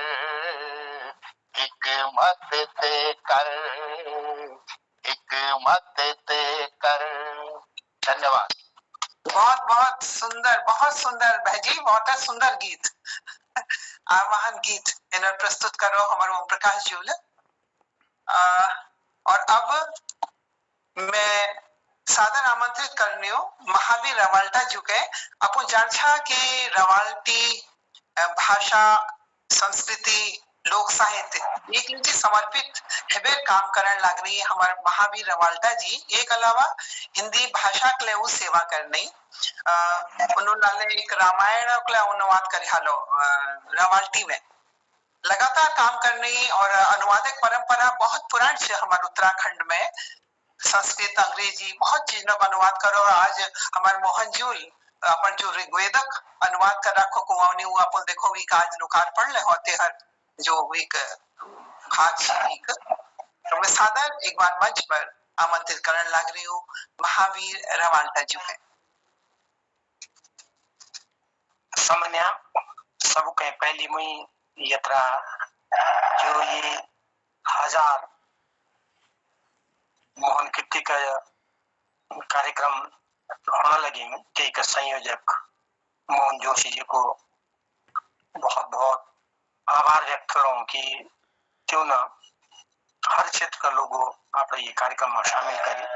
एक मत ते कर एक मत ते कर धन्यवाद बहुत बहुत सुंदर भाईजी बहुत सुंदर गीत आवाहन गीत इन्हें प्रस्तुत करो हमारे ओम प्रकाश जी और अब मैं सादर आमंत्रित करनी हूँ महावीर रवाल्टा जी के अपन जानछा के रवाल्टी भाषा संस्कृति लोक साहित्य एक लीजिए समर्पित हेबे काम करने लग रही है हमारे महावीर रवाल्टा जी एक अलावा हिंदी भाषा के लिए वो सेवा करनी उन्होंने एक रामायण के लिए अनुवाद करे हालो रवाल्टी में लगातार काम करनी और अनुवादक परंपरा बहुत पुरानी है हमारे उत्तराखंड में संस्कृत अंग्रेजी बहुत चीजों का अनुवाद करो और आज हमारे मोहन जूल अपन जो ऋग्वेदक अनुवाद कर रखो कुमाऊनी हुआ अपन देखो वीक आज लोकार्पण ले होते हर जो वीक भाग वीक तो मैं सादर एक बार मंच पर आमंत्रित करने लग रही हूँ महावीर रवाल्टा जी के सामान्य सब के पहली मुई यात्रा जो ये हजार मोहन कीर्ति का कार्यक्रम होने लगे में के संयोजक मोहन जोशी जी को बहुत बहुत आभार व्यक्त करूं कि क्यों ना हर क्षेत्र का लोगों आप ये कार्यक्रम में शामिल करें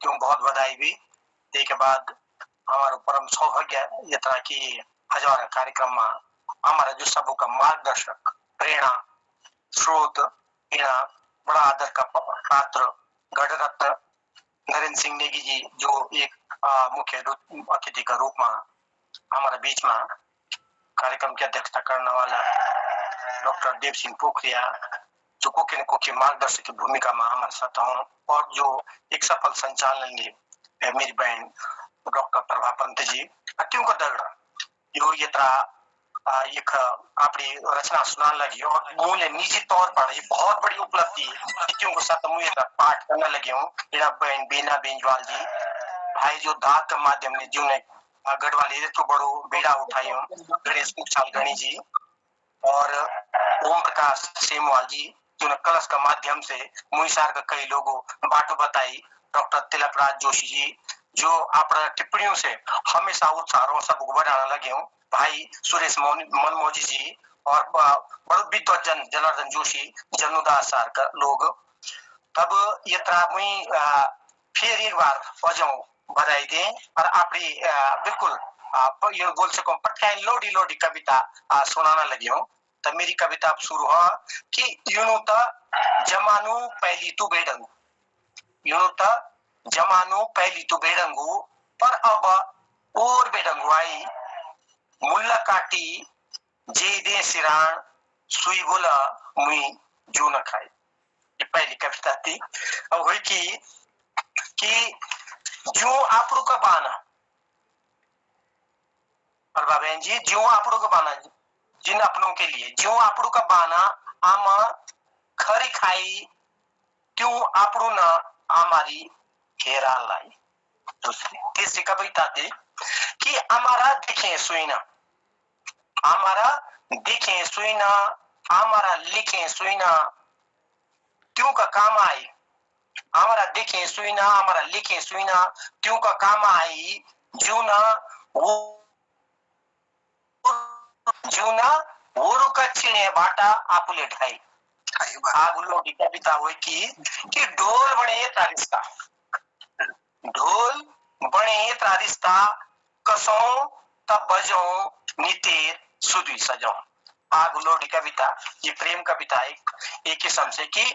क्यों बहुत बधाई भी एक बाद हमारा परम सौभाग्य यात्रा की हजार कार्यक्रम में हमारा जो सबों का मार्गदर्शक प्रेरणा स्रोत इना बड़ा आदर का पात्र गढ़रत्न नरेंद्र सिंह नेगी जी जो एक मुख्य अतिथि का रूप में हमारे बीच में कार्यक्रम की अध्यक्षता करने वाला डॉक्टर देव सिंह पोखरिया जो कुछ मार्गदर्शक की भूमिका में हमारे साथ हूँ और जो एक सफल संचालन लिए मेरी बहन डॉक्टर प्रभा पंत जी क्यों का दगड़ा यो यत्रा एक आपकी रचना सुनाने लगी और मुझे निजी तौर पर ये बहुत बड़ी उपलब्धि है क्यों को साथ मुझे पाठ करने लगे हूँ मेरा बहन बीना बेंजवाल जी भाई जो दात के माध्यम ने जो ने गढ़वाली तो बड़ो बेड़ा उठाई हूँ गणेश मुखसाल गणी जी और ओम प्रकाश सेमवाल जी जो कलश का माध्यम से मुईसार का कई लोगों बाटो बताई डॉक्टर तिलकराज जोशी जी जो अपना टिप्पणियों से हमेशा उत्साह सब बढ़ाने लगे हूँ भाई सुरेश मनमोजी जी और बड़ो विद्वजन जनार्दन जोशी जन्नुदास सार का लोग तब ये मुई फिर एक बार बजाऊं बधाई दें और अपनी बिल्कुल ये बोल सकूं पटकाई लोडी लोडी कविता सुनाना लगी हूँ तब मेरी कविता शुरू हुआ कि यूं तो जमानू पहली तू बेडंगू यूं तो जमानू पहली तू बेडंगू पर अब और बेडंगू आई मुल्ला काटी जे दे सिरान सुई बोला मुई जो न खाई ये पहली कविता थी अब हुई कि जो आपड़ू का बाना और बाबेन जी जो आपड़ू का बाना जिन अपनों के लिए जो आपड़ू का बाना आमा खरी खाई क्यों आपड़ू ना हमारी घेरा लाई दूसरी तीसरी कविता थी कि हमारा देखें सुईना हमारा देखें सुईना हमारा लिखें सुईना क्यों का काम आई हमारा देखें सुईना हमारा लिखें सुईना क्यों का काम आई जूना वो का छिणे बाटा आपुले ढाई आगुलो की कविता हुई कि ढोल बने तारिस्ता ढोल बने तारिस्ता कसों तब बजों नितेर सुधी सजों आगुलो की कविता ये प्रेम कविता एक किस्म से कि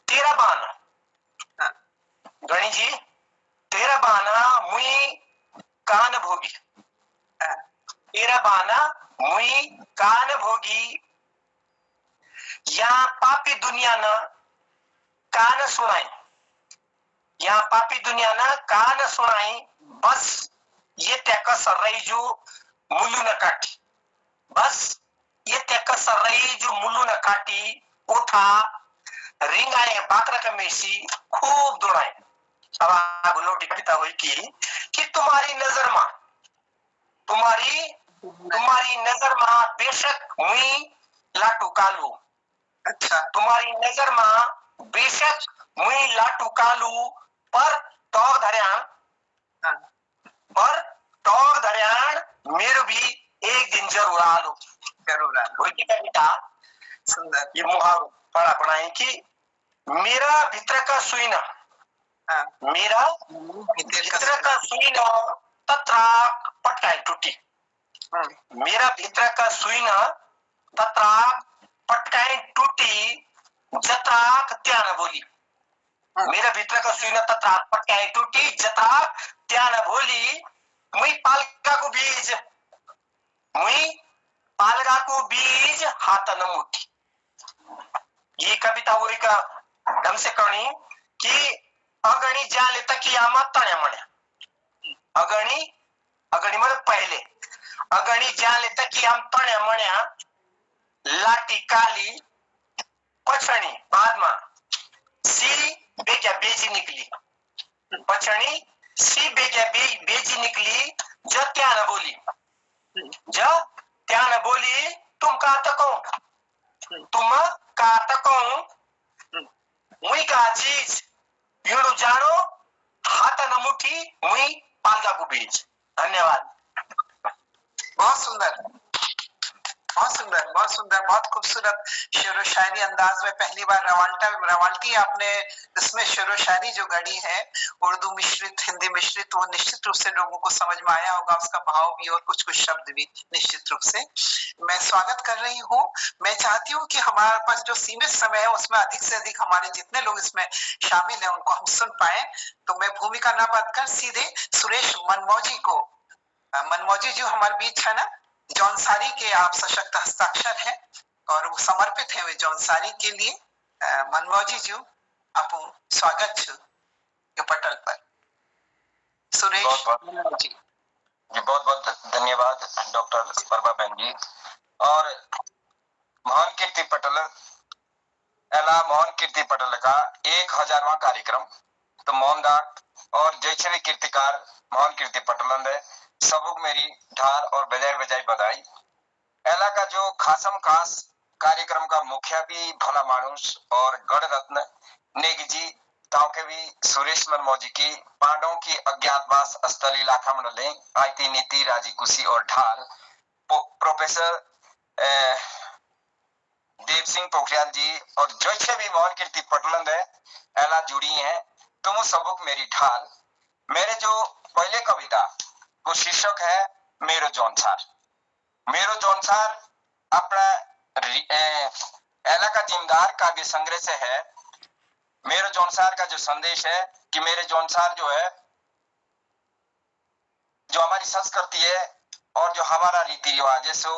तेरा बाना गणी जी तेरा बाना मुई कान भोगी तेरा बाना मुई कान भोगी यहाँ पापी दुनिया न कान सुनाई यहाँ पापी दुनिया न कान सुनाई बस ये तक सर्रई जो मुल्लू न काटी बस ये तक सर्रई जो मुल्लू न काटी उठा रिंगाए बाकरा का मेसी खूब दौड़ाए अब आग लोटी कविता हुई कि तुम्हारी नजर में तुम्हारी नजर में बेशक मुई लाटू कालू अच्छा तुम्हारी नजर में बेशक मुई लाटू कालू पर टॉग धरियान मेरे भी एक दिन जरूर आलू वही कविता सुंदर ये मुहावरा पढ़ा पढ़ाई कि मेरा भीतर का सुईना मेरा भीतर का सुईना तत्राक पटकाई टूटी मेरा भीतर का सुईना तत्राक पटकाई टूटी जत्राक त्यान बोली मेरा भीतर का सुईना तत्राक पटकाई टूटी जत्राक त्यान बोली मुई पालगा को बीज हाथ न मुठी ये कविता हुई का ढंग से करनी कि अगणी जाले तक आमा तण्या मण्या अगणी मतलब पहले अगणी जाले तक आम तण्या मण्या लाटी काली पछणी बाद में सी बेजा बेजी निकली पछणी सी बेजा बेजी निकली जो त्या न बोली तुम का तको मुई का चीज यूं जानो हाथ न मुठी मुई पालका को बीज धन्यवाद बहुत सुंदर बहुत खूबसूरत शेर व शायरी अंदाज में पहली बार रवाल्टी आपने इसमें शेर व शायरी जो गढ़ी है उर्दू मिश्रित हिंदी मिश्रित वो निश्चित रूप से लोगों को समझ में आया होगा उसका भाव भी और कुछ कुछ शब्द भी निश्चित रूप से मैं स्वागत कर रही हूँ। मैं चाहती हूँ कि हमारे पास जो सीमित समय है उसमें अधिक से अधिक हमारे जितने लोग इसमें शामिल है उनको हम सुन पाए, तो मैं भूमिका ना बात कर सीधे सुरेश मनमोजी जो हमारे बीच है ना, जौनसारी के आप सशक्त हस्ताक्षर हैं और वो समर्पित है वे जौनसारी के लिए। मनमोजी जी आप स्वागत छो पटल पर। सुरेश जी। बहुत बहुत धन्यवाद डॉक्टर प्रभा बहन जी। और मोहन कीर्ति पटेल मोहन कीर्ति पटेल का 1000वां कार्यक्रम तो मोहनदास और जैसे कीर्तिकार मोहन कीर्ति पटेल ने सबको मेरी ढाल और बजाई बधाई। एला का जो खासम खास कार्यक्रम का मुखिया भी भला मानुष और गढ़ रत्न नेगी जी ताऊ के भी सुरेश मनमोजी की पांडवों की अज्ञातवास स्थल इलाका में ले आईती नीति राजी कुशी और ढाल प्रोफेसर देव सिंह पोखरियाल जी और जैसे भी मोहन कीर्ति पटेल है एला जुड़ी हैं। तुम सबक मेरी ढाल। मेरे जो पहले कविता वो शीर्षक है मेरो जौनसार। मेरो जौनसार अपना एला का जिम्मेदार काव्य संग्रह से है। मेरो जौनसार का जो संदेश है कि मेरे जौनसार जो है जो हमारी संस्कृति है और जो हमारा रीति रिवाज है सो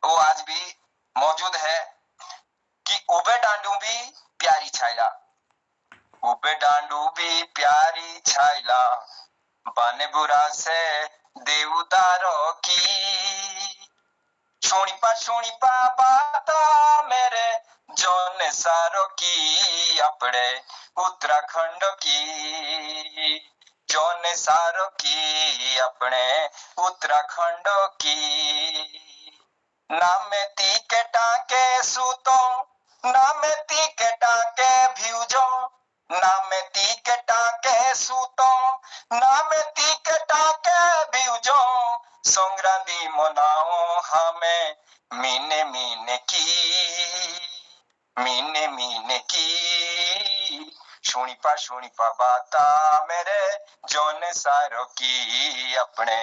वो आज भी मौजूद है कि उबे डांडू भी प्यारी छाइला, उबे डांडू भी प्यारी छाइला, बने बुरा से देवदारों की। सुनी पा बाता मेरे जौन सारों की, अपने उत्तराखंड की, जौन सारों की, अपने उत्तराखंड की। नाम में ती के टाके सूतो, नाम में ती के टाके भ्यूजो, नाम में ती के टाके सूतो, नाम में ती के टाके भ्यूजो। संग्रांदी मनाओ हमें मीने मीने की, मीने मीने की। सुनी पा बाता मेरे जौन सारों की, अपने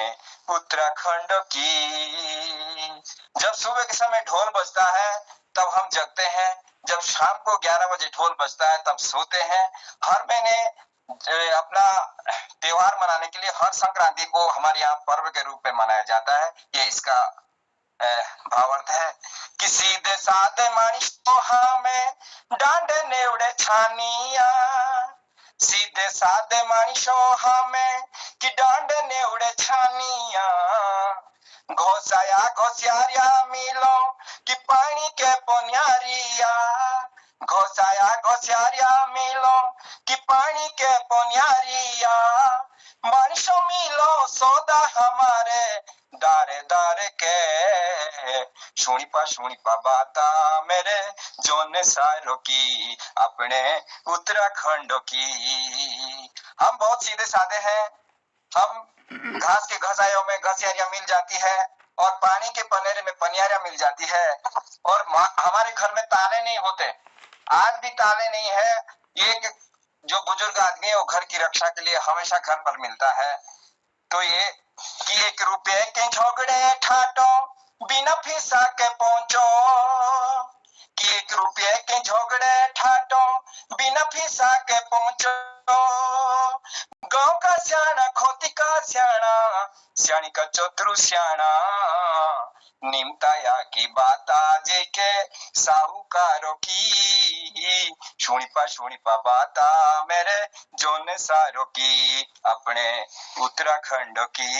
उत्तराखंड की। जब सुबह के समय ढोल बजता है तब हम जगते हैं, जब शाम को 11 बजे ढोल बजता है तब सोते हैं। हर महीने अपना त्योहार मनाने के लिए हर संक्रांति को हमारे यहाँ पर्व के रूप में मनाया जाता है। ये इसका भावार्थ है कि सीधे साधे मानिस तो हमें डांडे नेवड़े छानिया, सीधे साधे मानिसो हमें कि डांडे नेवड़े छानिया। घोसाया घोसियारिया मिलो कि पानी के पोन्यारिया, घोसाया घोसियारिया मिलो कि पानी के पोन्यारिया। मानिसो मिलो सौदा हमारे दारे दारे के। सुनी पा बाता मेरे जौन सारों की, अपने उत्तराखंड की। हम बहुत सीधे साधे हैं। हम घास के घसायों में घसियारियां मिल जाती है और पानी के पनेरे में पनियारियां मिल जाती है। और हमारे घर में ताले नहीं होते, आज भी ताले नहीं है। एक जो बुजुर्ग आदमी है वो घर की रक्षा के लिए हमेशा घर पर मिलता है। तो ये कि 1 रुपये के झोगड़े ठाटो बिना फीसा के पहुंचो, कि 1 रुपये के झोगड़े ठाटो बिना फीसा के पहुंचो। गांव का सियाना खोती का सियाना, सियानी का चौधरू सियाना। निमताया की बाता जे के साहूकारों की। सुनी पा बाता मेरे जौन सारों की, अपने उत्तराखंड की।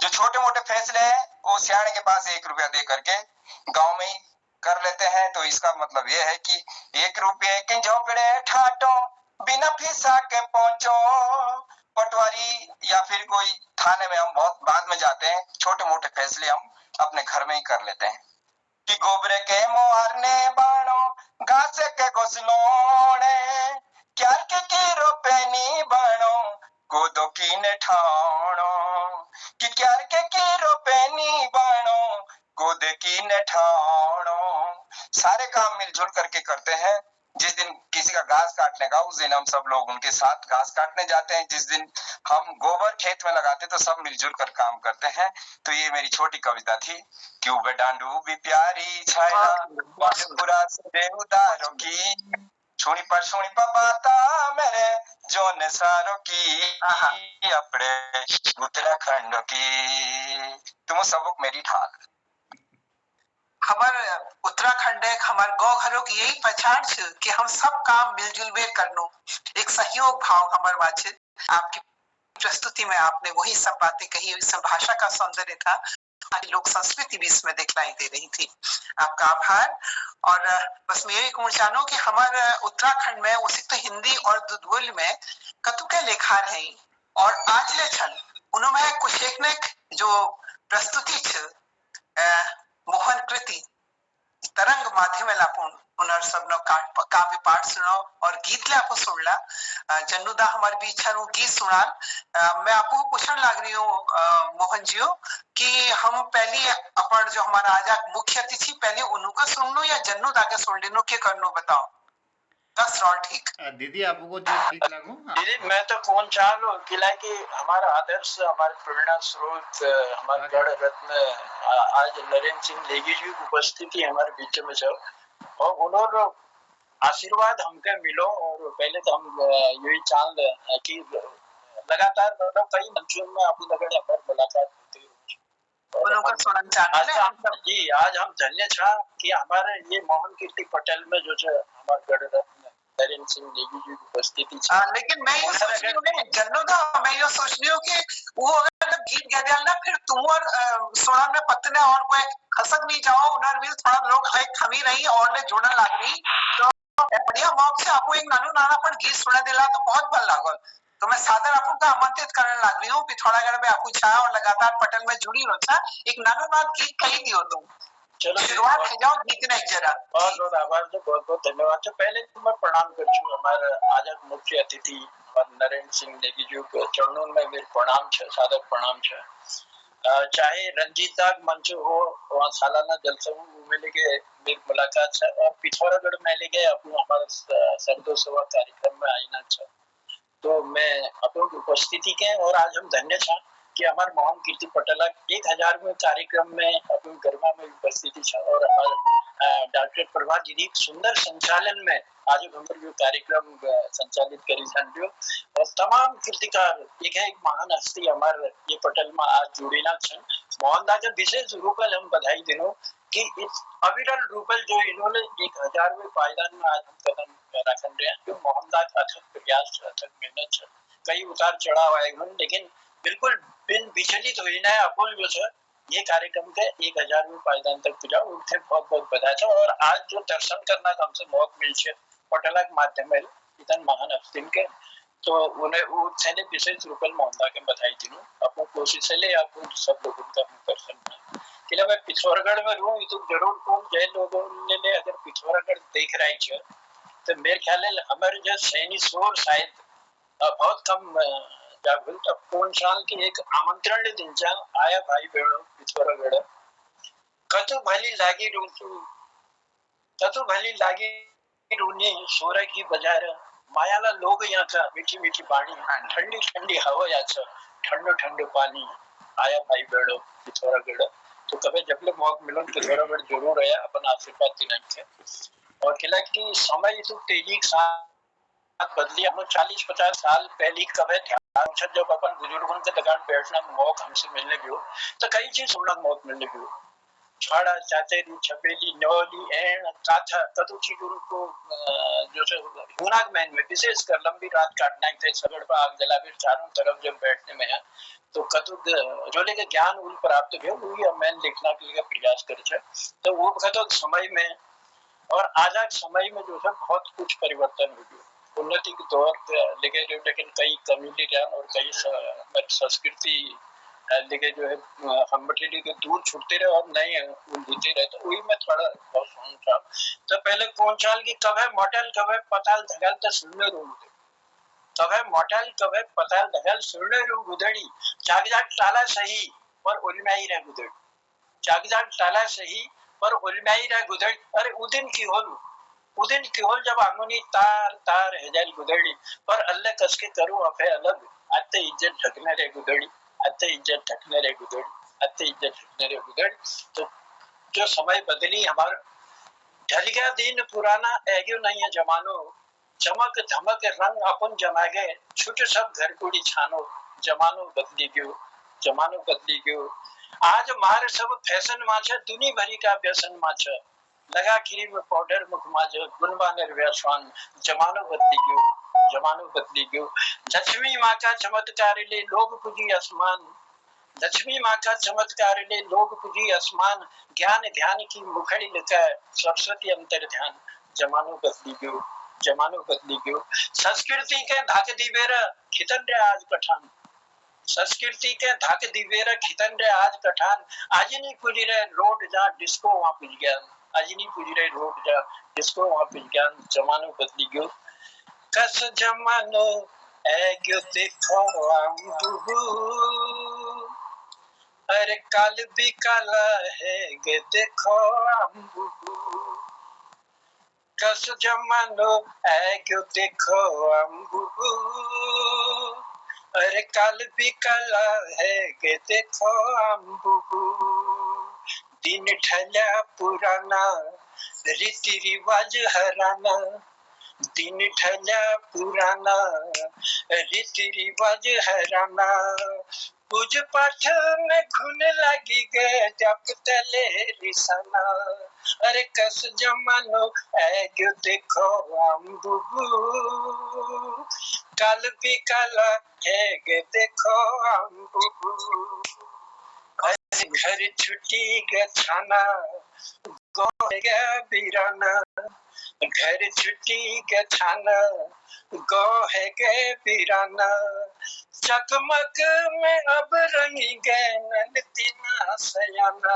जो छोटे मोटे फैसले हैं वो सियाने के पास 1 रुपया दे करके गांव में ही कर लेते हैं। तो इसका मतलब ये है कि 1 रुपये के झोंपड़े ठाटो बिना फीसा के पहुंचो। पटवारी या फिर कोई थाने में हम बहुत बाद में जाते हैं, छोटे मोटे फैसले हम अपने घर में ही कर लेते हैं। कि गोबरे के मोहरने बाणो घास के घोसलोने, क्यार के कीरो पेनी बाणो गोदो की ने ठाणो। कि क्यार के कीरो पेनी बाणो गोदे की ने ठाणो। सारे काम मिलजुल करके करते हैं। जिस दिन किसी का घास काटने का उस दिन हम सब लोग उनके साथ घास काटने जाते हैं। जिस दिन हम गोबर खेत में लगाते तो सब मिलजुल कर काम करते हैं। तो ये मेरी छोटी कविता थी कि उबे डांडू भी प्यारी छाया, पूरा देवदारों की। सुनी पर बाता मेरे जौन सारों की, अपने उत्तराखंड की। तुम सबक मेरी ढाल। हमार उत्तराखंड हमार गाँव घरों की यही पहचान छे कि हम सब काम मिलजुल कर करनो। एक सहयोग भाव हमार बात छे। आपकी प्रस्तुति में आपने वही सब बातें कही, इस भाषा का सौंदर्य था, लोक संस्कृति भी इसमें दिखलाई दे रही थी। आपका आभार। और बस मेरे को जानो कि हमारे उत्तराखंड में उसी तो हिंदी और दुधगुल में कतुके लेखार है और आज ले छन उन्होंने कुछ एक जो प्रस्तुति छ मोहन कृति तरंग माध्यम लापून उनर सबनो काव्य पाठ सुनो और गीत ले आपको सुनला। जन्नुदा हमारे बीच छन वो गीत सुनाल। मैं आपको पूछने लग रही हूँ मोहन जी कि हम पहले अपन जो हमारा आज मुख्य अतिथि पहले उनको सुन लो या जन्नुदा के सुन लेनो, क्या करनो बताओ? दस रॉल ठीक। दीदी आपको जो ठीक लगो। दीदी मैं तो कौन चाहूँ कि हमारा आदर्श, हमारे प्रेरणा स्रोत, हमारे गढ़ रत्न आज नरेंद्र सिंह नेगी जी की उपस्थिति हमारे बीच में छ और उन्होंने आशीर्वाद हमके मिलो। और पहले तो हम यही चांद कि लगातार मतलब कई मंचों में आपकी लगन हमारी मुलाकात होती है। आज हम धन्य छा कि हमारे ये मोहन कीर्ति पटेल में जो हमारे गढ़ रत्न नरेंद्र सिंह नेगी जी की उपस्थिति। लेकिन मैं ये सोच रही हूँ जन्नोदा, मैं ये सोच रही हूँ कि वो अगर गीत गा दिया ना फिर तुम और सोना में पत्ते और कोई खसक नहीं जाओ उधर भी थोड़ा लोग एक खमी रही और ले जोड़न लग रही तो बढ़िया मौके से आपको एक नानू नाना पर गीत सुना दिला तो बहुत बल लागल। तो मैं सादर आपको का आमंत्रित करने लग रही हूँ पिथौरागढ़ में आपको छा और लगातार पटल में जुड़ी रहो छा एक नानू नाथ गीत कही दियो तुम। चलो शुरुआत है जाओ गीत ने जरा। बहुत बहुत आभार, बहुत बहुत धन्यवाद। तो पहले तो मैं प्रणाम कर छू हमारे आज मुख्य अतिथि और नरेंद्र सिंह नेगी जी के चरणों में मेरे प्रणाम छे, सादर प्रणाम छे। चाहे रंजीता मंच हो वहाँ सालाना जलसा मिले के मेरी मुलाकात है और पिथौरागढ़ में ले गए अपने हमारे सरदो सेवा कार्यक्रम में आईना छे। तो मैं अपनी उपस्थिति के और आज हम धन्य छा कि हमारे मोहन कीर्ति पटेल 1000वें कार्यक्रम में अपनी गरमा में उपस्थिति छा और हमारे डॉक्टर प्रभा दीदी सुंदर संचालन में आज हमारे जो कार्यक्रम संचालित करी संडियो और तमाम कीर्तिकार एक है एक महान हस्ती हमारे ये पटेल में आज जुड़ी ना छन। मोहनदा के विशेष रूपल हम बधाई देनो कि इस अविरल रूपल जो इन्होंने 1000वें पायदान में आज हम कदम रखन रहे हैं। जो मोहनदा का अथक प्रयास अथक मेहनत है, कई उतार चढ़ाव आए लेकिन बिल्कुल बिन विचलित हुई ना अपुल जो है ये कार्यक्रम के 1000वें पायदान तक पहुंचा उनसे बहुत बहुत बधाई था। और आज जो दर्शन करना हमसे मौका मिल छे पटेल के माध्यम में इतन महान हस्ती के तो उन्हें उनसे विशेष रूप में मोहनदा के बधाई दिनू। अपनी कोशिश ले आप सब लोगों का दर्शन कि मैं पिथौरागढ़ में रहूं तो जरूर कौन जय लोगों ने अगर पिथौरागढ़ देख रहे छे तो मेरे ख्याल हमारे जो सैनी शोर शायद बहुत कम जागरूक तो कौन साल के एक आमंत्रण दिन आया भाई बहनों पिथौरागढ़ कतु भली लागी रूसू कतु भली लागी रूनी सोरा की बाजार मायाला लोग यहाँ का मीठी मीठी पानी ठंडी ठंडी हवा यहाँ ठंडो ठंडो पानी आया भाई बहनों पिथौरागढ़। तो कभी जब ले मौका मिलो पिथौरागढ़ जरूर आया अपन आशीर्वाद दिना थे। और किला की समय तो तेजी के साथ बदली हम 40-50 साल पहले कभी ध्यान जब अपन बुजुर्गों के दगान बैठना मौका हमसे मिलने भी हो तो कई चीज सुनना मौका मिलने भी हो छाड़ा चाचेरी छपेली नौली एण काथा कतु चीज उनको जो से हुनाग मैन में विशेष कर लंबी रात काटना थे सगड़ पर आग जला के चारों तरफ जब बैठने में है तो कतु जो लेके ज्ञान उन प्राप्त हुए वही मैन लिखना के लिए प्रयास करे तो वो कतु समय में और आज समय में जो है बहुत कुछ परिवर्तन हो गया उन्नति के दौर लेके जो लेकिन कई कम्युनिटी ज्ञान और कई संस्कृति लेके जो है हम बटेली के दूर छूटते रहे और नए उलझते रहे तो वही मैं थोड़ा बहुत सुनता तो पहले कौन चाल की कब है मोटल कब है पताल धगल तो सुनने रूम कब है मोटल कब है पताल धगल सुनने रूम गुदड़ी जागजाग टाला सही पर उलमाई रह गुदड़ी जागजाग टाला सही पर उलमाई रह गुदड़ी। अरे उदिन की होल जब आंगुनी तार तार हेजल गुदड़ी पर अल्लाह कस के करूं अफे अलग आते इज्जत ढकने रे गुदड़ी आते इज्जत ढकने रे गुदड़ी आते इज्जत ढकने रे गुदड़ी। तो जो समय बदली हमारा ढल गया दिन पुराना ऐगो नहीं है जमानो चमक धमक रंग अपन जमा गए छुट सब घर कुड़ी छानो जमानो बदली गयो आज मार सब फैशन माछ दुनी भरी का व्यसन माछ लगा क्रीम पाउडर मुख माज गुनबा निर्व्यसवान जमानो जमानो बदली गयो। लक्ष्मी माँ का चमत्कार ले लोग पुजी आसमान, लक्ष्मी माँ का चमत्कार ले लोग पुजी आसमान, ज्ञान ध्यान की मुखड़ी लेकर सरस्वती अंतर ध्यान। जमानो बदली गयो, जमानो बदली गयो। संस्कृति के धाक दिवेर खितन रे आज पठान, संस्कृति के धाक दिवेर खितन रे आज पठान। आज नहीं पुजी रे रोड जा डिस्को वहाँ पुज गया, आज नहीं पुजी रे रोड जा डिस्को वहाँ पुज गया। जमानो बदली गयो। कस जमानो ए गयो देखो अम्बुबू, अरे काल भी काला है गे देखो अम्बुबू। कस जमानो ए गयो देखो अम्बुबू, अरे काल भी काला है गे देखो अम्बुबू। दिन ढला पुराना रीति रिवाज हराना, दिन ढला पुराना रीति रिवाज हराना। पूज पाठ में घुन लगी गए जब तले रिसाना, अरे कस जमानो ए गयो देखो अम्बुबू, काल भी काला है गे देखो अम्बुबू। घर छुट्टी गे छाना गो गया बीराना, घर छुट्टी के छाना गो है गे बीराना। चकमक में अब रंगी गए ननतीना सयाना,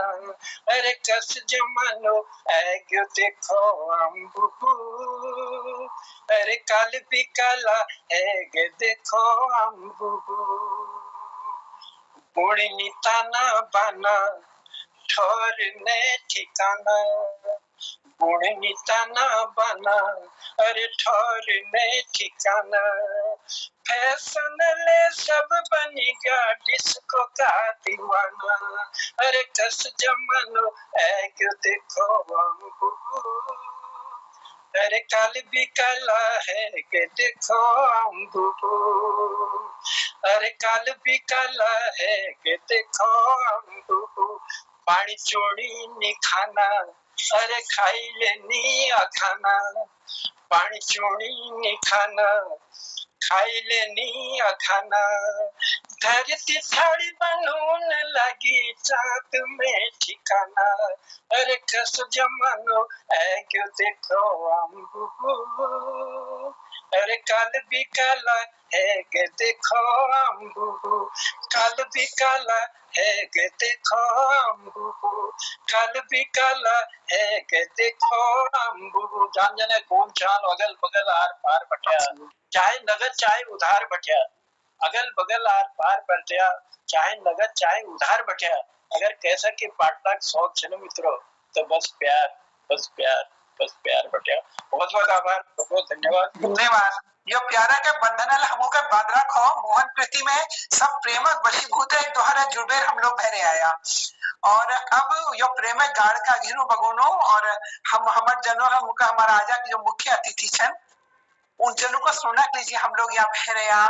अरे कस जमानो ए गयो देखो अम्बुबू, अरे काल भी काला है गे देखो अम्बुबू। बुढ़नी ताना बाना ठोरने ठिकाना, बुढ़नी ताना बाना अरे ठोरने ठिकाना। फैशन ले सब बनी गया डिस्को का दीवाना, अरे कस जमानो ए गयो देखो अम्बुबू, अरे काल भी काला है के देखो अम्बुबू, अरे काल भी काला है के देखो अम्बुबू। पानी चोड़ी नी खाना अरे खाई लेनी अखाना, पानी चोड़ी नी खाना खाई लेनी अखाना। धरती थाली बनून लगी चाँद में ठिकाना, अरे कस जमानो ए गयो देखो अम्बुबू, अरे काल भी काला है के देखो अम्बुबू, काल भी काला है के देखो अम्बुबू, काल भी काला है के देखो अम्बुबू। जान जाने कौन चाल अगल बगल आर पार बटिया, चाहे नगद चाहे उधार बटिया, अगल बगल आर पार बटिया, चाहे नगद चाहे उधार बटिया। अगर कह सके पाठक 100 जन मित्रों तो बस प्यार, बस प्यार, बस प्यार बटिया। बहुत बहुत आभार, बहुत धन्यवाद। धन्यवाद। यो प्यारा के बंधनल हमो के बादरा खो मोहन प्रीति में सब प्रेमक वशीभूत एक दोहरा जुड़बेर हम लोग भरे आया। और अब यो प्रेम गाड़ का घेरो बगोनो और हम हमर जनो हम का हमारा आजा के जो मुख्य अतिथि छन उन जनों को सुनना कीजिए। हम लोग यहाँ भरे यहाँ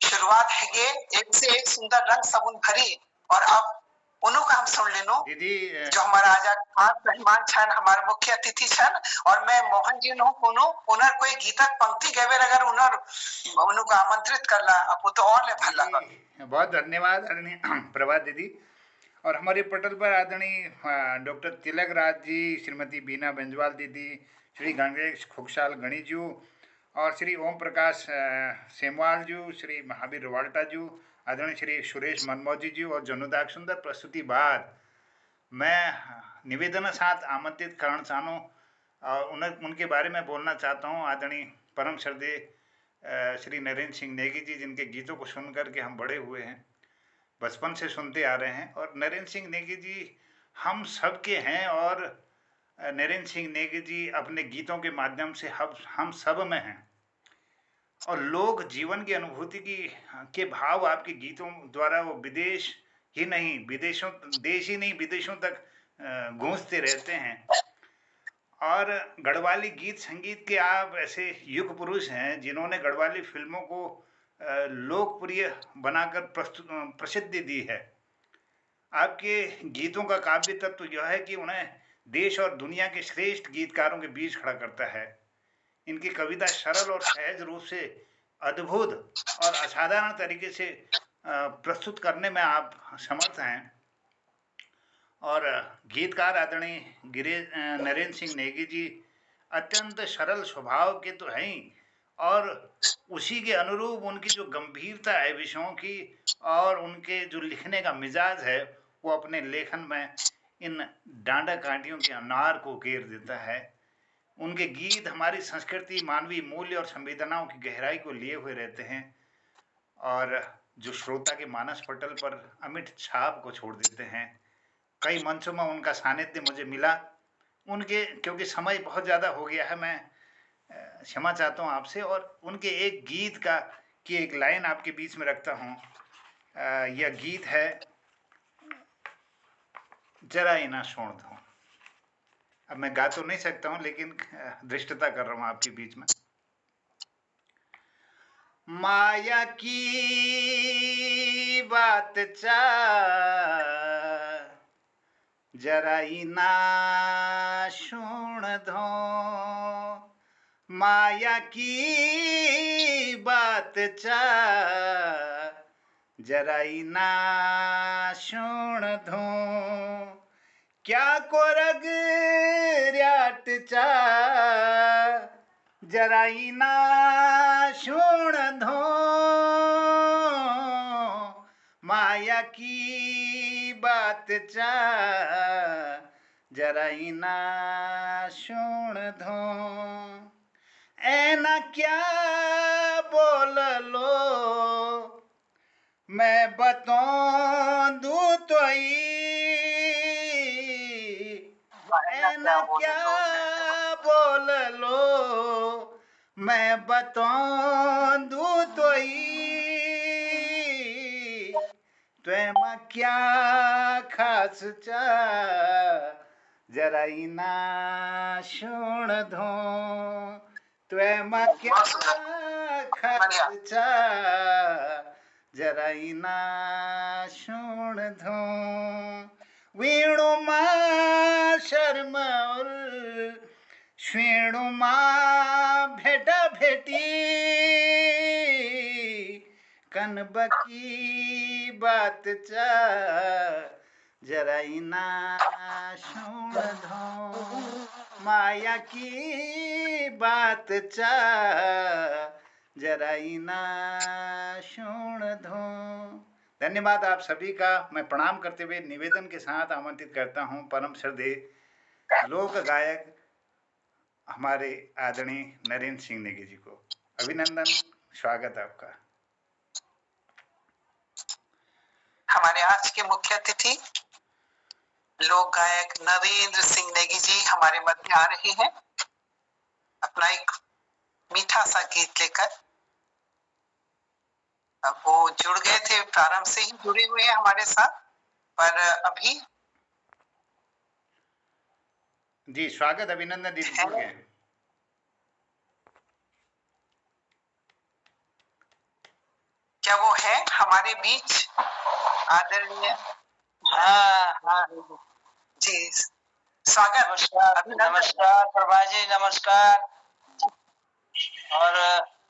शुरुआत है ये एक से एक सुंदर रंग सबून भरी, और अब उन्हों का हम सुन लेनो दीदी जो हमारा आज खास मेहमान छन हमारे मुख्य अतिथि छन। और मैं मोहन जी नो कोनो उनर कोई गीतक पंक्ति गवेर अगर उनर उन्हों को आमंत्रित करला अब तो और ले भला। बहुत धन्यवाद आदरणीय प्रभात दीदी। और हमारे पटल पर आदरणीय डॉक्टर तिलक राज जी, श्रीमती बीना बेंजवाल दीदी, श्री गणेश खुकसाल गणी जी और श्री ओम प्रकाश सेमवाल जी, श्री महावीर रवाल्टा जी, आदरणीय श्री सुरेश मनमोजी जी और जनुदाक सुंदर प्रस्तुति बाद मैं निवेदन साथ आमंत्रित करण चाहूँ और उनके बारे में बोलना चाहता हूँ। आदरणीय परम श्रद्धेय श्री नरेंद्र सिंह नेगी जी, जिनके गीतों को सुन करके हम बड़े हुए हैं, बचपन से सुनते आ रहे हैं। और नरेंद्र सिंह नेगी जी हम सब के हैं और नरेंद्र सिंह नेगी जी अपने गीतों के माध्यम से हम सब में हैं। और लोग जीवन की अनुभूति के भाव आपके गीतों द्वारा वो विदेश ही नहीं विदेशों देश ही नहीं विदेशों तक गूंजते रहते हैं। और गढ़वाली गीत संगीत के आप ऐसे युग पुरुष हैं जिन्होंने गढ़वाली फिल्मों को लोकप्रिय बनाकर प्रसिद्धि दी है। आपके गीतों का काव्य तत्व यह है कि उन्हें देश और दुनिया के श्रेष्ठ गीतकारों के बीच खड़ा करता है। इनकी कविता सरल और सहज रूप से अद्भुत और असाधारण तरीके से प्रस्तुत करने में आप समर्थ हैं। और गीतकार आदरणीय नरेंद्र सिंह नेगी जी अत्यंत सरल स्वभाव के तो हैं ही, और उसी के अनुरूप उनकी जो गंभीरता है विषयों की और उनके जो लिखने का मिजाज है, वो अपने लेखन में इन डांडा कांटियों के अनार को घेर देता है। उनके गीत हमारी संस्कृति, मानवीय मूल्य और संवेदनाओं की गहराई को लिए हुए रहते हैं और जो श्रोता के मानस पटल पर अमिट छाप को छोड़ देते हैं। कई मंचों में उनका सानिध्य मुझे मिला। उनके, क्योंकि समय बहुत ज़्यादा हो गया है, मैं क्षमा चाहता हूँ आपसे, और उनके एक गीत की एक लाइन आपके बीच में रखता हूँ। यह गीत है जरा इना छोड़ दो। अब मैं गा तो नहीं सकता हूँ, लेकिन दृष्टता कर रहा हूँ आपके बीच में। माया की बात जरा इना सुन दो, माया की बात जरा इना सुन दो, क्या कोरग रट जरा इना सुन दो, माया की बात जरा इना सुन दो, ऐना क्या बोल लो मैं बता दूं तो ऐना क्या बोल लो मैं बता दूं तो त्वेम क्या खास जरा इना सुन दो, त्वेम क्या खास जरा इना सुन दो, वीणु माँ शर्म और श्वेणु माँ भेटा भेटी, कनब की बात जरा इना सुन दो, माया की बात जरा इना सुन दो। धन्यवाद आप सभी का। मैं प्रणाम करते हुए निवेदन के साथ आमंत्रित करता हूं परम श्रद्धेय लोक गायक हमारे आदरणीय नरेंद्र सिंह नेगी जी को। अभिनंदन, स्वागत आपका। हमारे आज के मुख्य अतिथि लोक गायक नरेंद्र सिंह नेगी जी हमारे मध्य आ रहे हैं अपना एक मीठा सा गीत लेकर। अब वो जुड़ गए थे, प्रारंभ से ही जुड़े हुए हैं हमारे साथ, पर अभी जी स्वागत, अभिनंदन दीदी के। क्या वो है हमारे बीच आदरणीय? हाँ जी स्वागत। नमस्कार, नमस्कार प्रभा जी, नमस्कार। और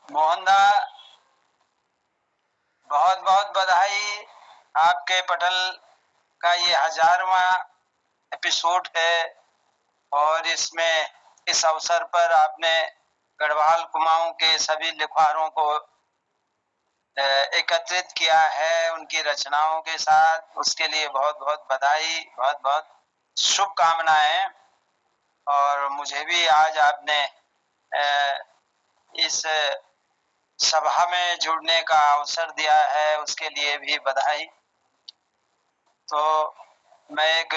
मोहनदा, बहुत बहुत बधाई। आपके पटल का ये 1000वां एपिसोड है और इसमें इस अवसर पर आपने गढ़वाल कुमाऊं के सभी लिखवारों को एकत्रित किया है उनकी रचनाओं के साथ। उसके लिए बहुत बहुत बधाई, बहुत बहुत शुभकामनाएं। और मुझे भी आज आपने इस सभा में जुड़ने का अवसर दिया है, उसके लिए भी बधाई। तो मैं एक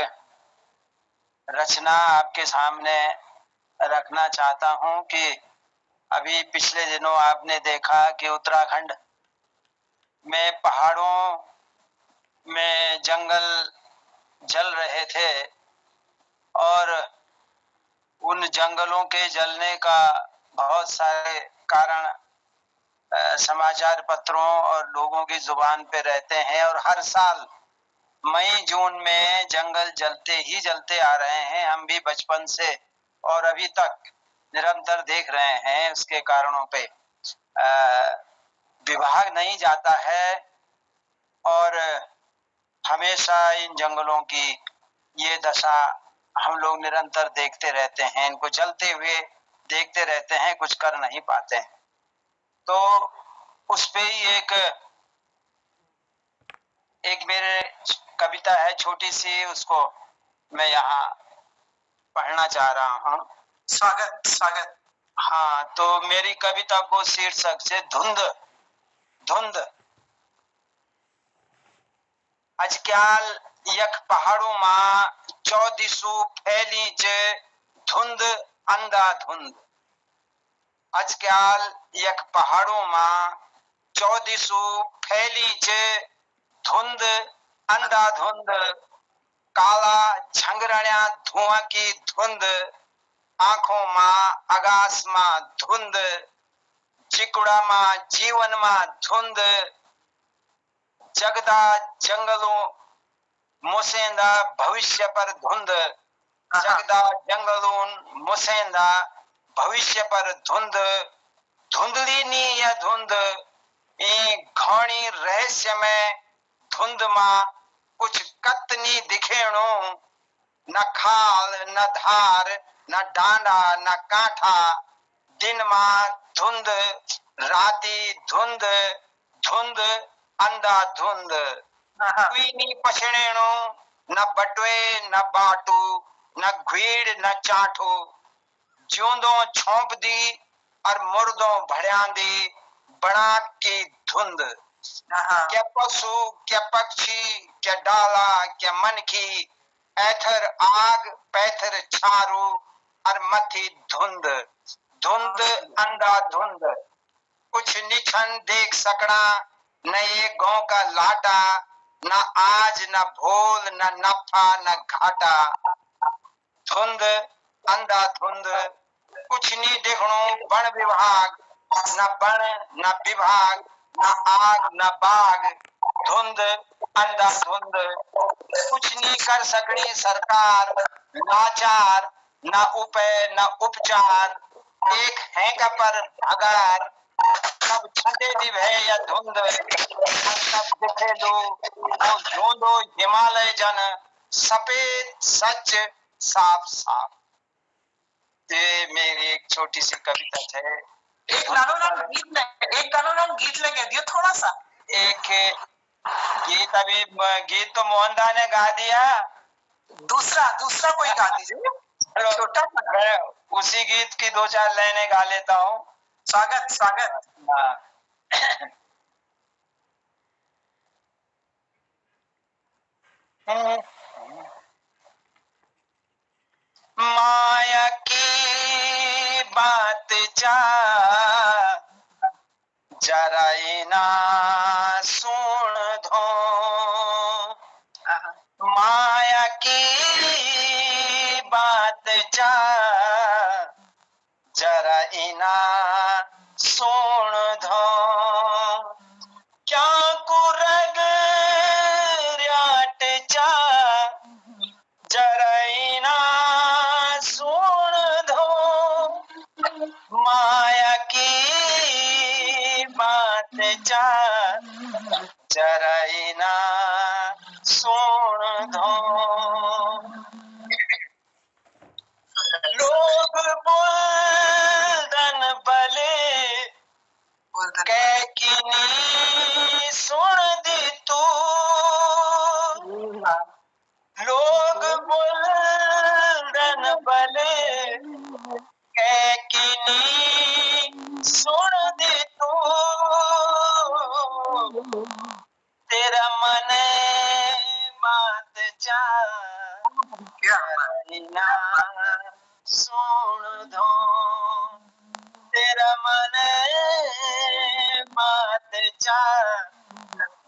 रचना आपके सामने रखना चाहता हूं कि अभी पिछले दिनों आपने देखा कि उत्तराखंड में पहाड़ों में जंगल जल रहे थे और उन जंगलों के जलने का बहुत सारे कारण समाचार पत्रों और लोगों की जुबान पे रहते हैं। और हर साल मई जून में जंगल जलते ही जलते आ रहे हैं, हम भी बचपन से और अभी तक। निरंतर देख रहे हैं, उसके कारणों पे विभाग नहीं जाता है और हमेशा इन जंगलों की ये दशा हम लोग निरंतर देखते रहते हैं, इनको जलते हुए देखते रहते हैं, कुछ कर नहीं पाते हैं। तो उस पे ही एक मेरे कविता है छोटी सी, उसको मैं यहाँ पढ़ना चाह रहा हूँ। स्वागत स्वागत। हाँ, तो मेरी कविता को शीर्षक से धुंध धुंध। अजक्याल यक पहाड़ों मां चौदिसु फैली च धुंध अंधाधुंध। अजक्याल यक पहाड़ों मां चौदिसु फैली च धुंध अंधाधुंध। काला झंगरण्या धुआं की धुंध, आंखों मां आकाश मां धुंध, चिकुड़ा मां जीवन मां धुंध। जगदा जंगलों मुसेंदा भविष्य पर धुंध, जगदा जंगलों मुसेंदा भविष्य पर धुंध। धुंधली नी यह धुंध घणी रहस्य में धुंध मां कुछ कतनी दिखेणो। न खाल न धार न डांडा न कांठा, दिन मां धुंध राती धुंध धुंध अंधाधुंध। कोई नी पछणेणो न बटवे न बाटू, न घीड़ न चाठो। ज्योंदो छोंप दी और मुर्दों भड़्यांदी बना की धुंध। क्या पशु क्या पक्षी क्या डाला क्या मनखी, ऐथर आग पैथर छारू और मथी धुंध धुंध अंधाधुंध। कुछ निछन देख सकना न ये गांव का लाटा, न आज न भोल न नफा न घाटा। धुंध अंधाधुंध कुछ नहीं देखणो वन विभाग, न बन न विभाग न आग न बाग। धुंध अंधाधुंध कुछ नहीं कर सकनी सरकार, लाचार न उपाय न उपचार। एक है का पर भगार, सब छंदे निभे या धुंध। सब दिखे लो वो झोंदो हिमालय जन, सफेद सच साफ साफ। ये मेरी एक छोटी सी कविता है। एक गानों गीत लगे दियो थोड़ा सा। एक गीत अभी गीत तो मोहनदा ने गा दिया, दूसरा कोई गा दीजिए छोटा सा। उसी गीत की 2-4 लाइनें गा लेता हूँ। स्वागत स्वागत। हाँ। माया की बात जा जरा इना सुन धो, माया की बात जा जरा इना सुन धो। क्या कुरग राट जा जरा इना सुन धो। माया की बात जा जरा इना सुन धो। लोग बोलदन बले कैकिनी सुन दी तू। लोग बोलदन बले कैकिनी सुन दी तू। तेरा मन बात जा ना सुन धो। तेरा मन बात जा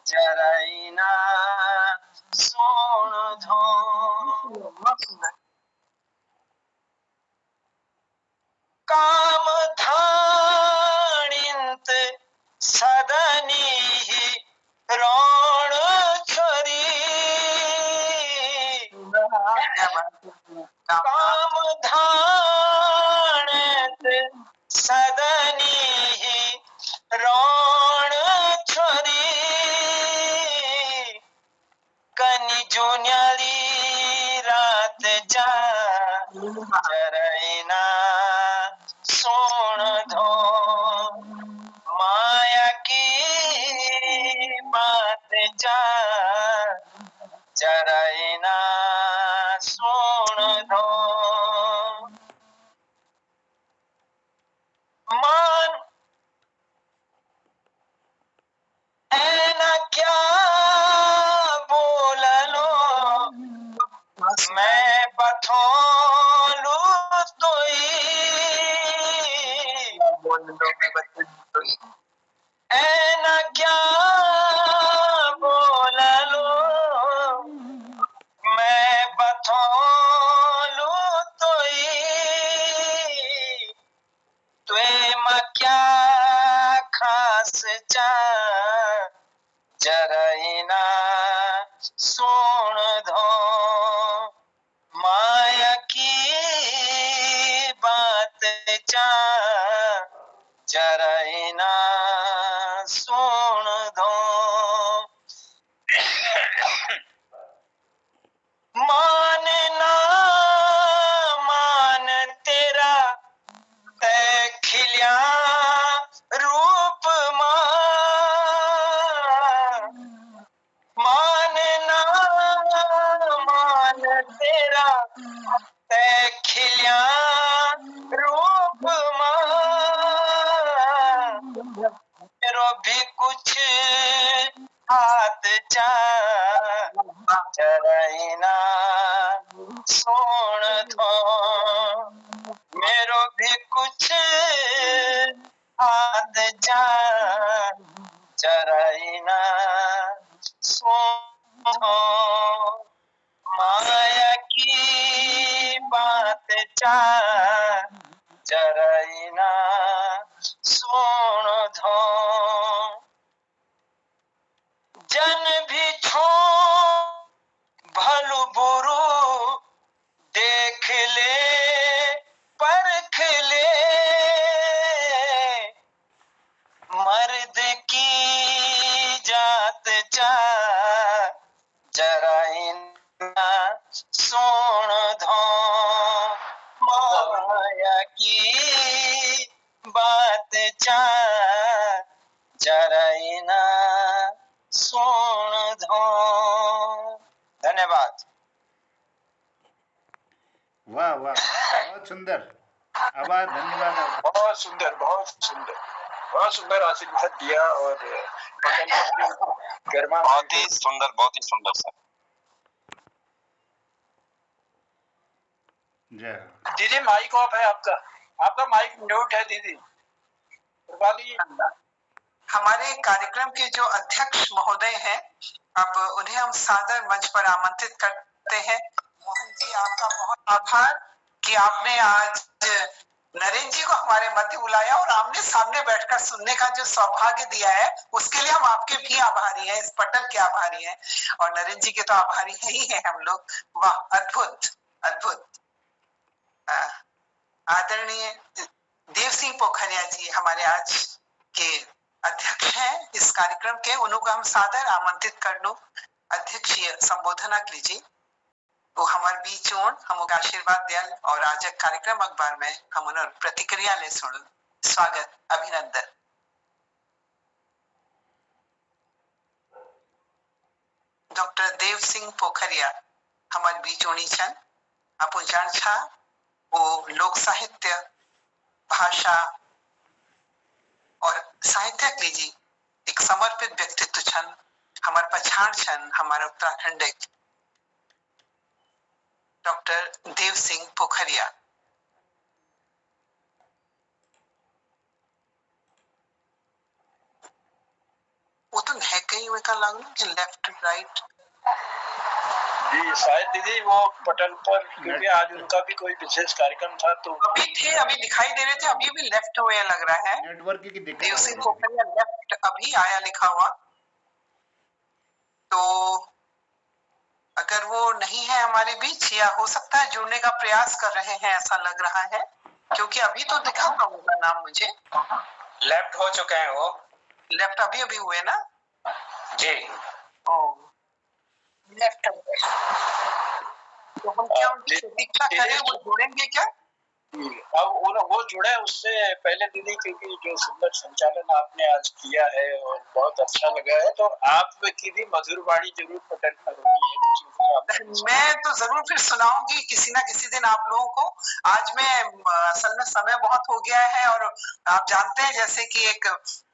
जरा ना सुन धो। काम धानिंत सदनी रोण छोरी। काम धान जराइना सुन दो मान ऐना क्या बोल लो मैं बथोलू तोई ऐना क्या बोल लो मैं बथोलू तोई तुम क्या खास जा जराइना सुन दो माया की बात जा जराइना सुन दो मान ना मान तेरा तै खिलिया रूप मान ना मान तेरा तै खिलिया रूप मेरो भी कुछ हाथ जा जराइना सुन दो मेरो भी कुछ हाथ जा जराइना सुन दो माया की बात जा जराइना सुन दो जन भी छो भलु बुरु देख ले परख ले मर्द की जात जा जराइना सुन दो माया की बात जा जराइना सुन दो धन्यवाद वाह वाह बहुत सुंदर आवाज धन्यवाद आपका। बहुत सुंदर आशीर्वाद दिया और गर्मा बहुत ही सुंदर सर। जय दीदी माइक ऑफ है आपका माइक म्यूट है दीदी हमारे कार्यक्रम के जो अध्यक्ष महोदय हैं, अब उन्हें हम सादर मंच पर आमंत्रित करते हैं। मोहन जी, आपका बहुत आभार कि आपने आज नरेंद्र जी को हमारे मध्य बुलाया और आमने सामने बैठकर सुनने का जो सौभाग्य दिया है, उसके लिए हम आपके भी आभारी हैं, इस पटल के आभारी हैं और नरेंद्र जी के तो आभारी ही हैं हम लोग। वाह, अद्भुत अद्भुत। आदरणीय देव सिंह पोखरिया जी हमारे आज के अध्यक्ष हैं इस कार्यक्रम के, उनको हम सादर आमंत्रित कर लो अध्यक्षीय संबोधना कीजिए। वो हमारे बीच हम आशीर्वाद दियल और आज कार्यक्रम अखबार में हम उन्हें प्रतिक्रिया ले सुन। स्वागत, अभिनंदन। डॉक्टर देव सिंह पोखरिया हमारे बीच छन। आप जान छा वो लोक साहित्य, भाषा और साहित्य लीजिए एक समर्पित व्यक्तित्व छन, हमारे पछाण छन, हमारा उत्तराखंड डॉक्टर देव सिंह पोखरिया। वो तो है कहीं में का लगना कि लेफ्ट राइट जी शायद दीदी वो पटल पर, क्योंकि आज उनका भी कोई विशेष कार्यक्रम था तो अभी थे, अभी दिखाई दे रहे थे, अभी भी लेफ्ट हुए लग रहा है। नेटवर्क की दिक्कत देव सिंह पोखरिया लेफ्ट अभी आया लिखा हुआ, तो अगर वो नहीं है हमारे बीच या हो सकता है जुड़ने का प्रयास कर रहे हैं, ऐसा लग रहा है, क्योंकि अभी तो दिखा था उनका नाम मुझे। लेफ्ट हो चुके हैं वो, लेफ्ट अभी अभी हुए ना जी। लेफ्ट तो हम क्या उनकी प्रतीक्षा करें, वो जुड़ेंगे क्या? अब वो जुड़े उससे पहले दीदी, क्योंकि जो सुंदर संचालन आपने आज किया है और बहुत अच्छा लगा है, तो आपकी भी मधुर वाणी जरूर पटल पर होनी है कुछ। मैं तो जरूर फिर सुनाऊंगी किसी ना किसी दिन आप लोगों को। आज मैं असल में समय बहुत हो गया है, और आप जानते हैं जैसे कि एक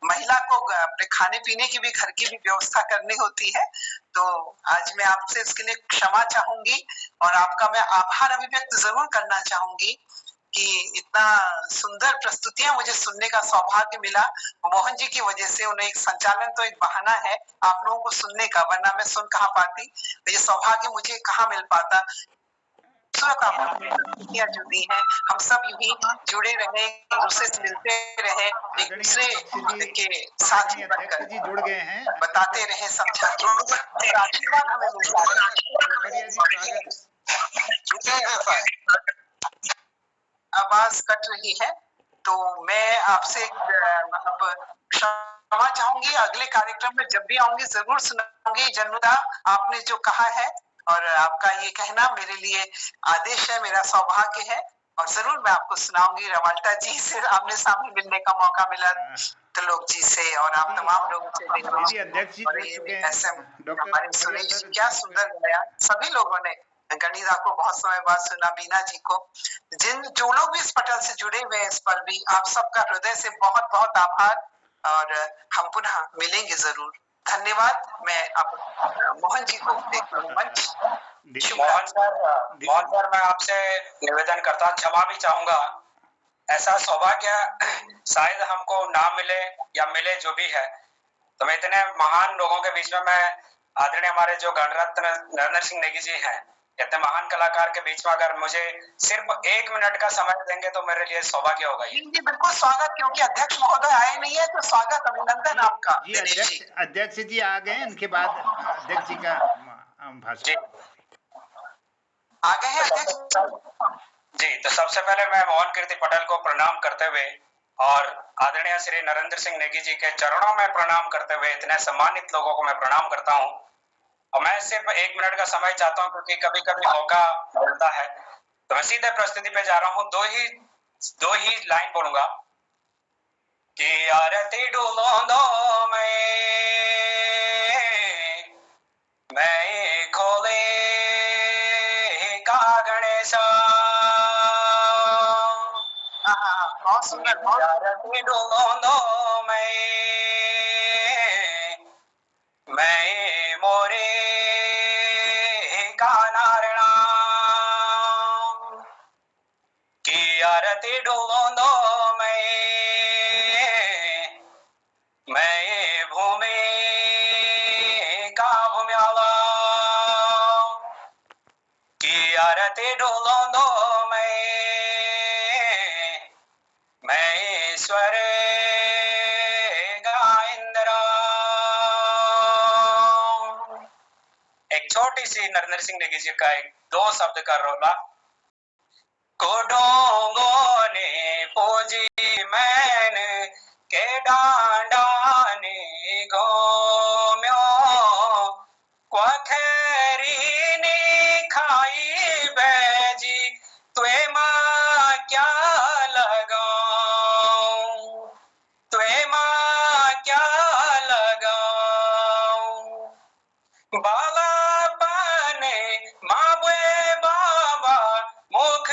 महिला को अपने खाने पीने की भी, घर की भी व्यवस्था करनी होती है, तो आज मैं आपसे इसके लिए क्षमा चाहूंगी और आपका मैं आभार अभिव्यक्त जरूर करना चाहूंगी कि इतना सुंदर प्रस्तुतियां मुझे सुनने का सौभाग्य मिला मोहन जी की वजह से। उन्हें एक संचालन तो एक बहाना है आप लोगों को सुनने का, वरना मैं सुन कहाँ पाती, तो ये सौभाग्य मुझे कहाँ मिल पाता। प्रस्तुतियां जो दी हैं, हम सब यूं ही जुड़े रहे, एक दूसरे से मिलते रहे, एक दूसरे के साथी बनकर जुड़ गए हैं, बताते रहे, समझाते आशीर्वाद हमें मिलता है। आवाज कट रही है, तो मैं आपसे मतलब क्षमा चाहूंगी। अगले कार्यक्रम में जब भी आऊंगी जरूर सुनाऊंगी। जन्मदा, आपने जो कहा है और आपका ये कहना मेरे लिए आदेश है, मेरा सौभाग्य है, और जरूर मैं आपको सुनाऊंगी। रवाल्टा जी से आमने सामने मिलने का मौका मिला, त्रिलोक जी से और आप तमाम लोगों से, और ये हमारे सुरेश, क्या सुंदर गाया सभी लोगों ने। गणिता को बहुत समय बाद सुना, बीना जी को, जो लोग भी इस पटल से जुड़े हुए हैं, इस पर भी आप सबका हृदय से बहुत बहुत आभार, और हम पुनः मिलेंगे जरूर। धन्यवाद। मैं अब मोहन जी को मंच। मोहन सर, मैं आपसे निवेदन करता हूँ, क्षमा भी चाहूंगा। ऐसा सौभाग्य शायद हमको ना मिले या मिले, जो भी है, तो मैं इतने महान लोगों के बीच में, मैं आदरणीय हमारे जो गणरत्न नरेंद्र सिंह नेगी जी हैं, इतने महान कलाकार के बीच में अगर मुझे सिर्फ 1 मिनट का समय देंगे तो मेरे लिए सौभाग्य होगा। ये जी बिल्कुल स्वागत, क्योंकि अध्यक्ष महोदय आए नहीं है, तो स्वागत, अभिनंदन आपका। जी अध्यक्ष जी आ गए, उनके बाद अध्यक्ष जी का भाषण। आ गए हैं अध्यक्ष जी। तो सबसे पहले मैं मोहन कीर्ति पटेल को प्रणाम करते हुए और आदरणीय श्री नरेंद्र सिंह नेगी जी के चरणों में प्रणाम करते हुए इतने सम्मानित लोगों को मैं प्रणाम करता हूँ। और मैं सिर्फ 1 मिनट का समय चाहता हूँ, क्योंकि कभी कभी मौका मिलता है, तो मैं सीधे प्रस्तुति पे जा रहा हूँ। दो ही लाइन बोलूंगा कि आरती डुलोंदो मैं खोले का गणेश, बहुत सुंदर, आरती डुलोंदो मैं मोरे का नारणा की आरती डुलोंदो मैं भूमि का भूम्याला की आरती डुलोंदो मैं ईश्वर छोटी सी नरेंद्र सिंह नेगी जी का 2 शब्द का रोला। कोडोंगो ने पोजी मैन के डांडा ने गोम्यो क्वाखेरी ने खाई बैजी तुए माँ क्या लगाऊं, तुए माँ क्या लगाऊं, बाला माबे बाबा मुख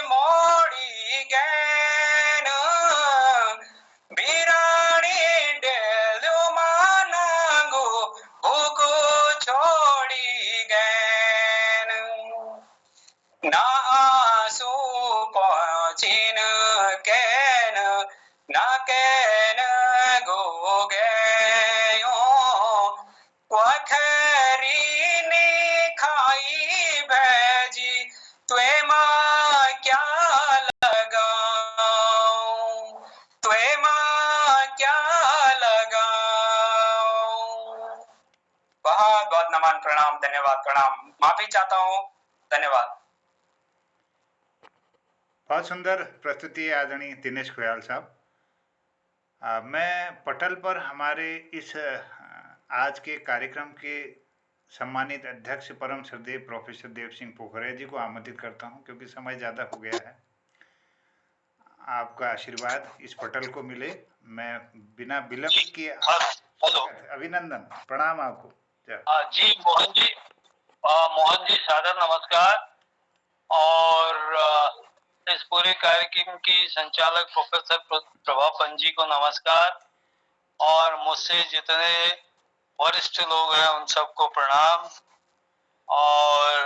मोड़ी गैन बिरानी डेलो मानांगो भूको छोड़ी गैन ना आंसू पहुंचिन कैन ना कैन गो गयो क्वाखरी ने खाई भैजी तुए माँ क्या लगाऊं, तुए माँ क्या लगाऊं। बहुत बहुत नमन, प्रणाम, धन्यवाद, प्रणाम, माफी चाहता हूँ, धन्यवाद। बहुत सुंदर प्रस्तुति आदरणीय दिनेश गोयल साहब। मैं पटल पर हमारे इस आज के कार्यक्रम के सम्मानित अध्यक्ष परम श्रद्धेय प्रोफेसर देव सिंह पोखरिया जी को आमंत्रित करता हूं, क्योंकि समय ज़्यादा हो गया है। आपका आशीर्वाद इस पटल को मिले। मैं बिना विलंब किए हेलो। अभिनंदन, प्रणाम आपको। जी मोहन जी सादर नमस्कार। और इस पूरे कार्यक्रम की संचालक प्रोफेसर प्रभा पंजी को नमस्कार, और मुझसे जितने वरिष्ठ लोग हैं उन सबको प्रणाम। और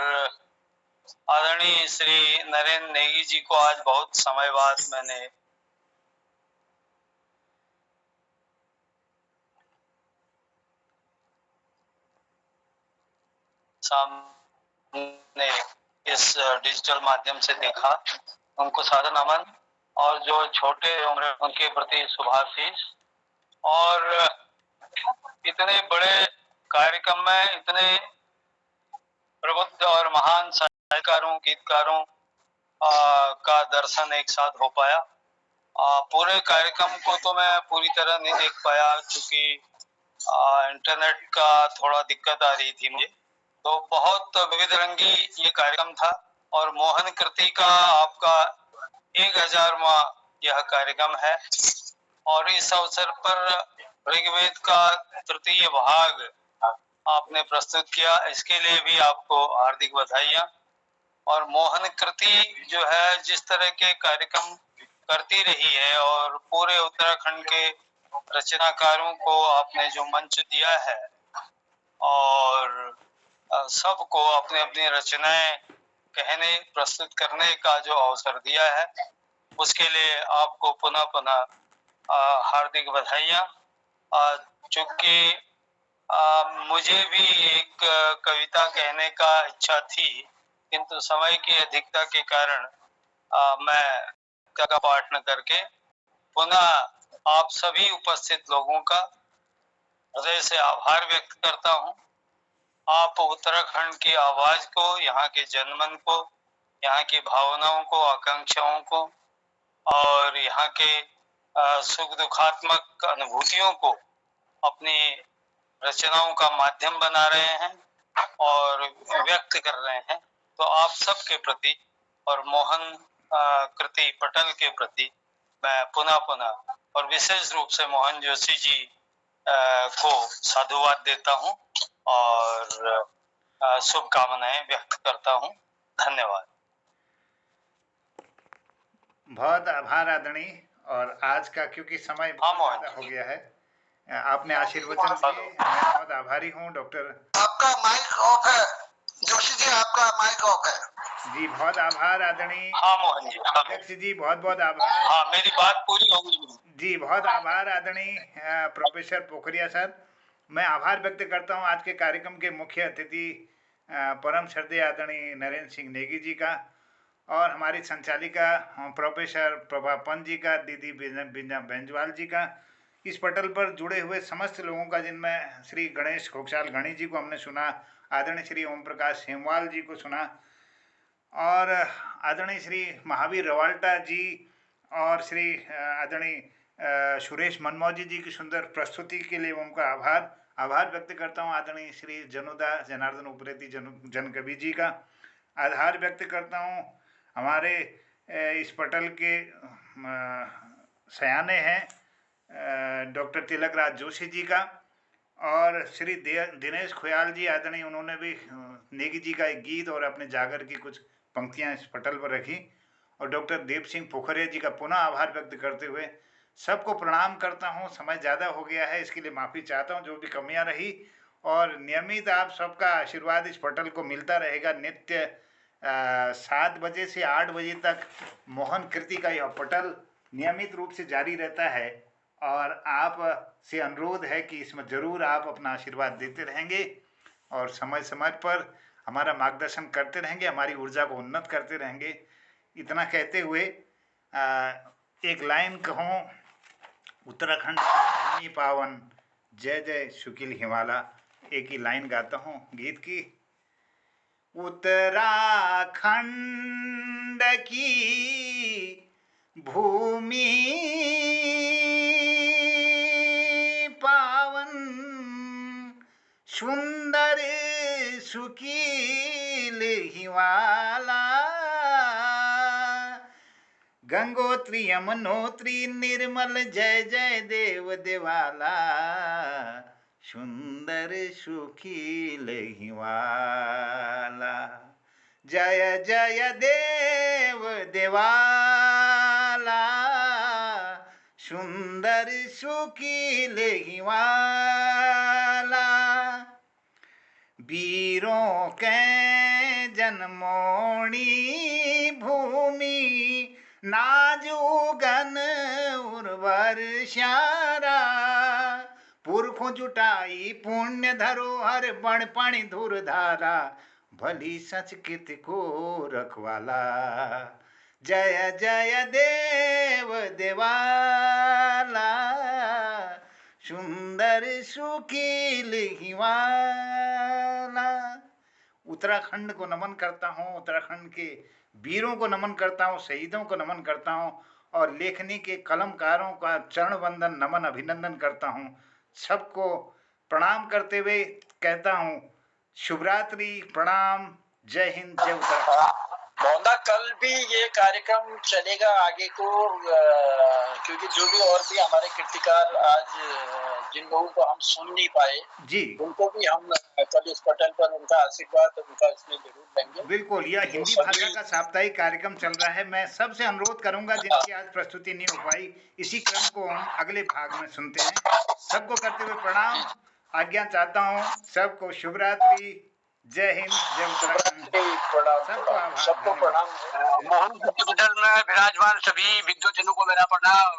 आदरणीय श्री नरेंद्र नेगी जी को आज बहुत समय बाद मैंने सामने इस डिजिटल माध्यम से देखा, उनको सादर नमन। और जो छोटे उम्र उनके प्रति शुभाशीष। और इतने बड़े कार्यक्रम में इतने प्रबुद्ध और महान साहित्यकारों, गीतकारों का दर्शन एक साथ हो पाया। पूरे कार्यक्रम को तो मैं पूरी तरह नहीं देख पाया क्योंकि इंटरनेट का थोड़ा दिक्कत आ रही थी मुझे। तो बहुत विविध रंगी ये कार्यक्रम था। और मोहन कृति का आपका 1000वां यह कार्यक्रम है। और इस अवसर पर ऋग्वेद का तृतीय भाग आपने प्रस्तुत किया, इसके लिए भी आपको हार्दिक बधाइयां। और मोहन कृति जो है जिस तरह के कार्यक्रम करती रही है, और पूरे उत्तराखंड के रचनाकारों को आपने जो मंच दिया है और सबको अपने अपनी रचनाएं कहने, प्रस्तुत करने का जो अवसर दिया है, उसके लिए आपको पुनः पुनः हार्दिक बधाइयां। चूंकि मुझे भी एक कविता कहने का इच्छा थी, किंतु समय की अधिकता के कारण मैं का पाठ न करके पुनः आप सभी उपस्थित लोगों का हृदय से आभार व्यक्त करता हूं। आप उत्तराखंड की आवाज को, यहाँ के जनमन को, यहाँ की भावनाओं को, आकांक्षाओं को और यहाँ के सुख दुखात्मक अनुभूतियों को अपनी रचनाओं का माध्यम बना रहे हैं और व्यक्त कर रहे हैं। तो आप सबके प्रति और मोहन कृति पटल के प्रति मैं पुनः पुनः और विशेष रूप से मोहन जोशी जी को साधुवाद देता हूं और शुभकामनाएं व्यक्त करता हूं। धन्यवाद। बहुत आभार आदरणीय। और आज का क्योंकि समय बहुत हो गया है, आपने आशीर्वचन दिए, मैं बहुत आभारी हूँ। डॉक्टर आपका माइक ऑफ है जोशी जी, आपका माइक ऑफ है जी। बहुत आभार आदरणीय। हाँ मोहन जी, अध्यक्ष जी बहुत बहुत आभार। हाँ मेरी बात पूरी होगी जी। बहुत आभार आदरणीय प्रोफेसर पोखरिया सर। मैं आभार व्यक्त करता हूँ आज के कार्यक्रम के मुख्य अतिथि परम श्रद्धेय आदरणीय नरेंद्र सिंह नेगी जी का, और हमारी संचालिका प्रोफेसर प्रभा पंत जी का, दीदी बिंजा बेंजवाल जी का, इस पटल पर जुड़े हुए समस्त लोगों का, जिनमें श्री गणेश खोकसाल गणी जी को हमने सुना, आदरणीय श्री ओम प्रकाश हेमवाल जी को सुना, और आदरणीय श्री महावीर रवाल्टा जी और श्री आदरणीय सुरेश मनमौजी जी की सुंदर प्रस्तुति के लिए उनका आभार व्यक्त करता हूँ। आदरणीय श्री जनुदा जनार्दन उप्रेती जनकवि जी का आभार व्यक्त करता हूँ। हमारे इस पटल के सयाने हैं डॉक्टर तिलकराज जोशी जी का, और श्री दिनेश खुयाल जी आदरणीय, उन्होंने भी नेगी जी का एक गीत और अपने जागर की कुछ पंक्तियां इस पटल पर रखी। और डॉक्टर देव सिंह पोखरिया जी का पुनः आभार व्यक्त करते हुए सबको प्रणाम करता हूं। समय ज़्यादा हो गया है, इसके लिए माफ़ी चाहता हूं जो भी कमियां रही, और नियमित आप सबका आशीर्वाद इस पटल को मिलता रहेगा। नित्य 7 बजे से 8 बजे तक मोहन कृति का यह पटल नियमित रूप से जारी रहता है, और आप से अनुरोध है कि इसमें ज़रूर आप अपना आशीर्वाद देते रहेंगे और समय समय पर हमारा मार्गदर्शन करते रहेंगे, हमारी ऊर्जा को उन्नत करते रहेंगे। इतना कहते हुए एक लाइन कहूँ, उत्तराखंड की भूमि पावन, जय जय शुकिल हिमाला, एक ही लाइन गाता हूँ गीत की। उत्तराखंड की भूमि पावन, सुंदर सुकील हिमाला, गंगोत्री यमुनोत्री निर्मल जय जय देव देवाला, सुंदर सुखी लहिवाला। जय जय देव देवाला, सुंदर सुखी लहिवाला। वीरों के जन्मोणी भूमि, नाजुगन उर्वर श्यारा। पुरखों जुटाई पुण्य धरोहर, बण पानी धुर धारा, भली संस्कृति को रखवाला। जय जय देव देवाला, सुंदर सुखी लहिवाला। उत्तराखंड को नमन करता हूँ, उत्तराखंड के वीरों को नमन करता हूँ, शहीदों को नमन करता हूँ, और लेखनी के कलमकारों का चरण वंदन नमन अभिनंदन करता हूँ। सबको प्रणाम करते हुए कहता हूँ शुभरात्रि, प्रणाम, जय हिंद, जय उत्तराखंड। मोहनदा, कल भी ये कार्यक्रम चलेगा आगे को, क्योंकि जो भी और भी हमारे कृतिकार आज जिन लोगों को हम सुन नहीं पाए जी, उनको भी हम कल इस पटल पर उनका आशीर्वाद उनका इसमें जरूर लेंगे। बिल्कुल, यह हिंदी भाषा का साप्ताहिक कार्यक्रम चल रहा है। मैं सबसे अनुरोध करूंगा जिनकी आज प्रस्तुति नहीं हो पाई, इसी क्रम को हम अगले भाग में सुनते हैं। सबको करते हुए प्रणाम, आज्ञा चाहता हूँ। सबको शुभरात्रि, जय हिंद, जय उत्तराखंड। सबको प्रणाम। मोहन पटल में विराजमान सभी विद्वजनों को मेरा प्रणाम,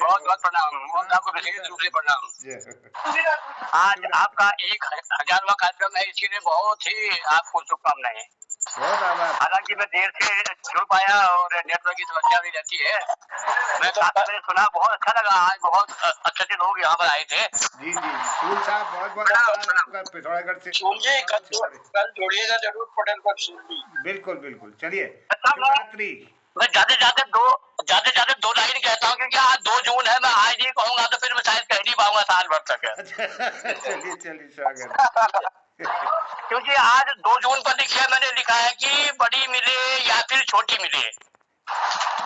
बहुत बहुत प्रणाम। मोहन साहब को विशेष रूप से प्रणाम। आज आपका 1000वां कार्यक्रम है, इसीलिए बहुत ही आपको शुभकामनाएं। बहुत आभार। हालांकि मैं देर से जुड़ पाया और नेटवर्क की समस्या भी रहती है। मैं मैंने सुना, बहुत अच्छा लगा। आज बहुत अच्छे अच्छे लोग यहाँ पर आए थे। जी जी, सूल साहब बहुत बहुत आभार। पिथौरागढ़ से कल जोड़िएगा जरूर पटल पर सूली। बिल्कुल बिल्कुल, चलिए शुभरात्रि। मैं ज्यादा दो लाइन कहता हूँ, क्योंकि आज 2 जून है। मैं आज नहीं कहूँगा तो फिर मैं शायद कह नहीं पाऊंगा साल भर तक। चलिए चलिए, स्वागत। क्योंकि आज 2 जून पर मैंने लिखा है कि बड़ी मिले या फिर छोटी मिले,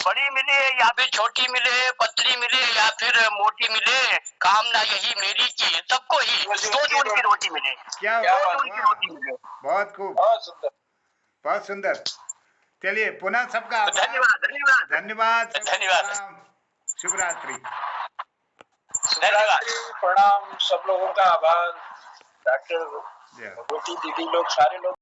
बड़ी मिले या फिर छोटी मिले, पतली मिले या फिर मोटी मिले, कामना यही मेरी की सबको ही 2 जून की रोटी मिले। क्या बहुत खूब, बहुत सुंदर। चलिए पुनः सबका धन्यवाद धन्यवाद धन्यवाद धन्यवाद। शुभरात्रि, प्रणाम, सब लोगों का आभार। डॉक्टर दीदी लोग, सारे लोग।